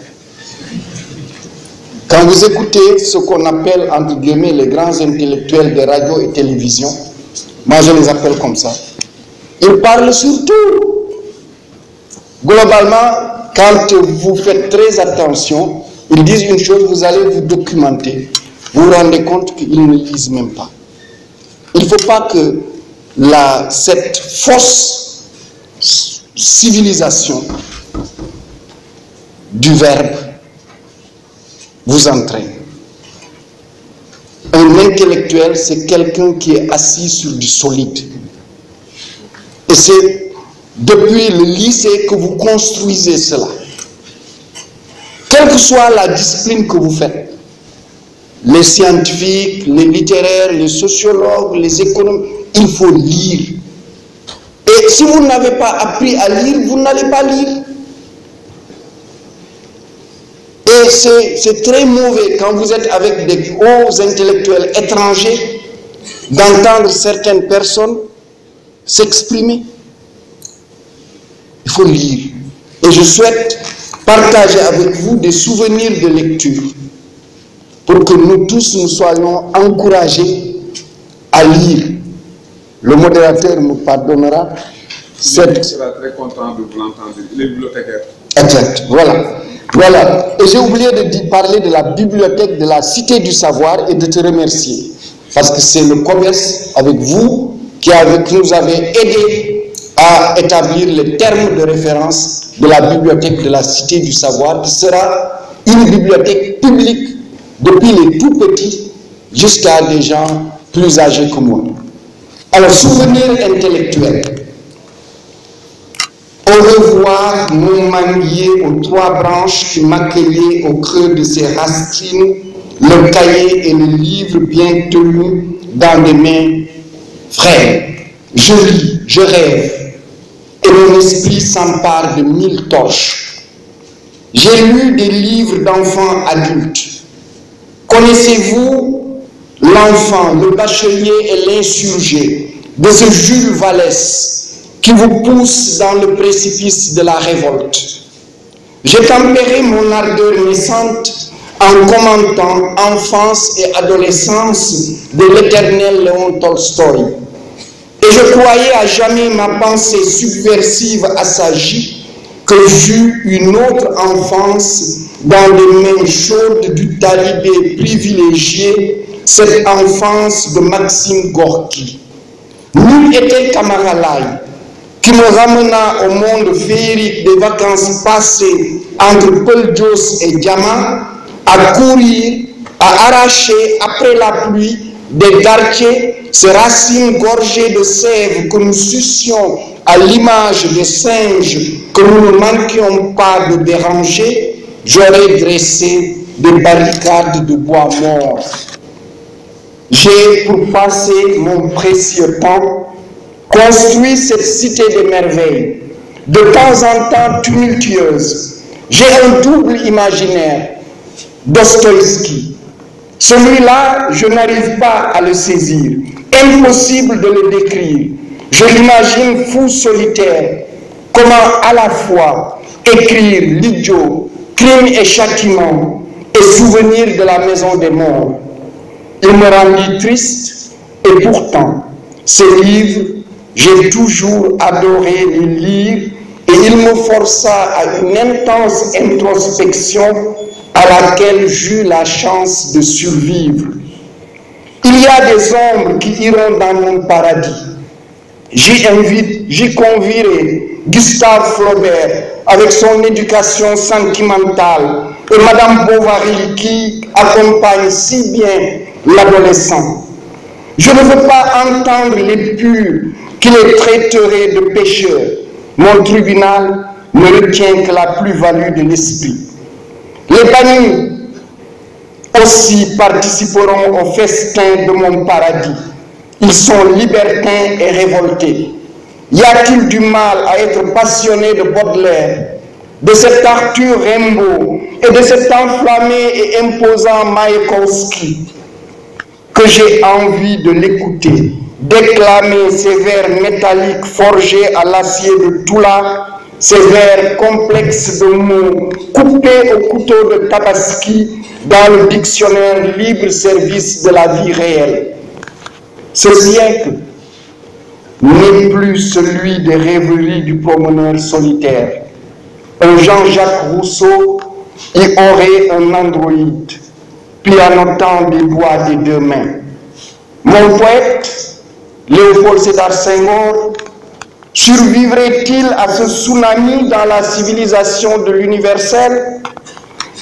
S2: Quand vous écoutez ce qu'on appelle, entre guillemets, les grands intellectuels de radio et télévision, moi je les appelle comme ça, ils parlent surtout. Globalement, quand vous faites très attention, ils disent une chose, vous allez vous documenter. vous vous rendez compte qu'ils ne lisent même pas. Il ne faut pas que cette fausse civilisation du verbe vous entraîne. Un intellectuel, c'est quelqu'un qui est assis sur du solide. Et c'est depuis le lycée que vous construisez cela. Quelle que soit la discipline que vous faites, les scientifiques, les littéraires, les sociologues, les économes, il faut lire. Et si vous n'avez pas appris à lire, vous n'allez pas lire. Et c'est très mauvais quand vous êtes avec des hauts intellectuels étrangers d'entendre certaines personnes s'exprimer. Il faut lire. Et je souhaite partager avec vous des souvenirs de lecture pour que nous tous nous soyons encouragés à lire. Le modérateur nous pardonnera.
S3: Je serai très content de vous l'entendre. Les bibliothécaires.
S2: Exact, voilà. Voilà. Et j'ai oublié de parler de la bibliothèque de la Cité du Savoir et de te remercier. Parce que c'est le commerce avec vous qui nous avez aidé à établir les termes de référence de la bibliothèque de la Cité du Savoir, qui sera une bibliothèque publique depuis les tout petits jusqu'à des gens plus âgés que moi. Alors, souvenir intellectuel. Au revoir, mon manguier aux 3 branches qui m'accueillaient au creux de ses racines, le cahier et le livre bien tenus dans des mains frêles. Je lis, je rêve, et mon esprit s'empare de 1000 torches. J'ai lu des livres d'enfants adultes. Connaissez-vous l'enfant, le bachelier et l'insurgé de ce Jules Vallès qui vous pousse dans le précipice de la révolte? J'ai tempéré mon ardeur naissante en commentant enfance et adolescence de l'éternel Léon Tolstoï. Et je croyais à jamais ma pensée subversive assagie que j'eus une autre enfance dans les mains chaudes du talibé privilégié, cette enfance de Maxime Gorky. Nul était Camaralaï, qui me ramena au monde féerique des vacances passées entre Peldios et Diama, à courir, à arracher après la pluie des gartiers, ces racines gorgées de sève que nous sucions à l'image des singes que nous ne manquions pas de déranger. J'aurais dressé des barricades de bois mort. J'ai, pour passer mon précieux temps, construit cette cité des merveilles, de temps en temps tumultueuse. J'ai un double imaginaire, Dostoïevski. Celui-là, je n'arrive pas à le saisir. Impossible de le décrire. Je l'imagine fou solitaire. Comment à la fois écrire l'idiot, crime et châtiment, et souvenir de la maison des morts. Il me rendit triste, et pourtant, ces livres, j'ai toujours adoré les lire, et il me força à une intense introspection à laquelle j'eus la chance de survivre. Il y a des ombres qui iront dans mon paradis. J'y convierai Gustave Flaubert avec son éducation sentimentale et Madame Bovary qui accompagne si bien l'adolescent. Je ne veux pas entendre les purs qui les traiteraient de pécheurs. Mon tribunal ne retient que la plus-value de l'esprit. Les bannis aussi participeront au festin de mon paradis. Ils sont libertins et révoltés. Y a-t-il du mal à être passionné de Baudelaire, de cet Arthur Rimbaud et de cet enflammé et imposant Maïkovski, que j'ai envie de l'écouter, déclamer ces vers métalliques forgés à l'acier de Toula, ces vers complexes de mots coupés au couteau de Tabaski dans le dictionnaire libre service de la vie réelle. Ce siècle n'est plus celui des rêveries du promeneur solitaire. Un Jean-Jacques Rousseau y aurait un androïde. pianotant des doigts des deux mains. Mon poète, Léopold Sédar Senghor, survivrait-il à ce tsunami dans la civilisation de l'universel?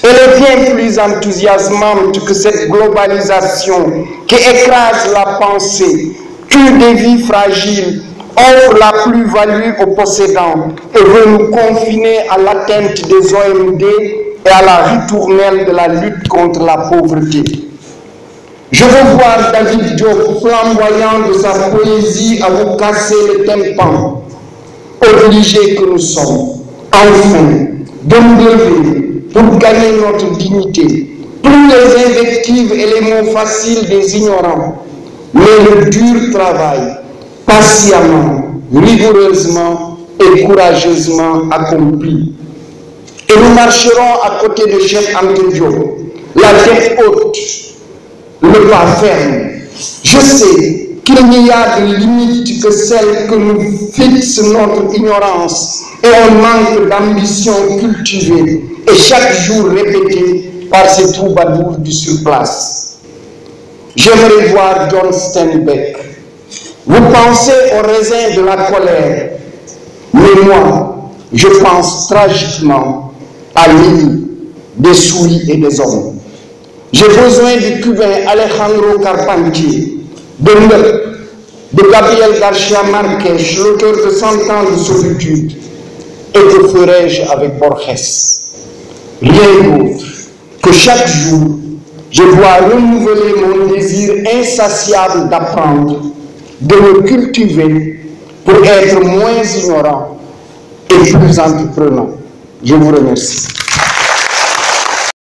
S2: Elle est bien plus enthousiasmante que cette globalisation qui écrase la pensée, tue des vies fragiles, offre la plus-value aux possédants et veut nous confiner à l'atteinte des OMD et à la ritournelle de la lutte contre la pauvreté. Je veux voir David Diop, flamboyant de sa poésie, à vous casser le tympan. Obligés que nous sommes, enfin, de nous lever pour gagner notre dignité. Plus les invectives et les mots faciles des ignorants, mais le dur travail, patiemment, rigoureusement et courageusement accompli. Et nous marcherons à côté de Cheikh Anta Diop, la tête haute, le pas ferme. Je sais qu'il n'y a de limite que celle que nous fixe notre ignorance et un manque d'ambition cultivée et chaque jour répété par ces troubadours du surplace. J'aimerais voir John Steinbeck. Vous pensez au raisin de la colère, mais moi, je pense tragiquement à l'île des souris et des hommes. J'ai besoin du cubain Alejandro Carpentier, de Neup, de Gabriel Garcia Marquez, l'auteur de 100 ans de solitude. Et que ferais-je avec Borges? Rien d'autre que chaque jour, je dois renouveler mon désir insatiable d'apprendre, de me cultiver pour être moins ignorant et plus entreprenant. Je vous remercie.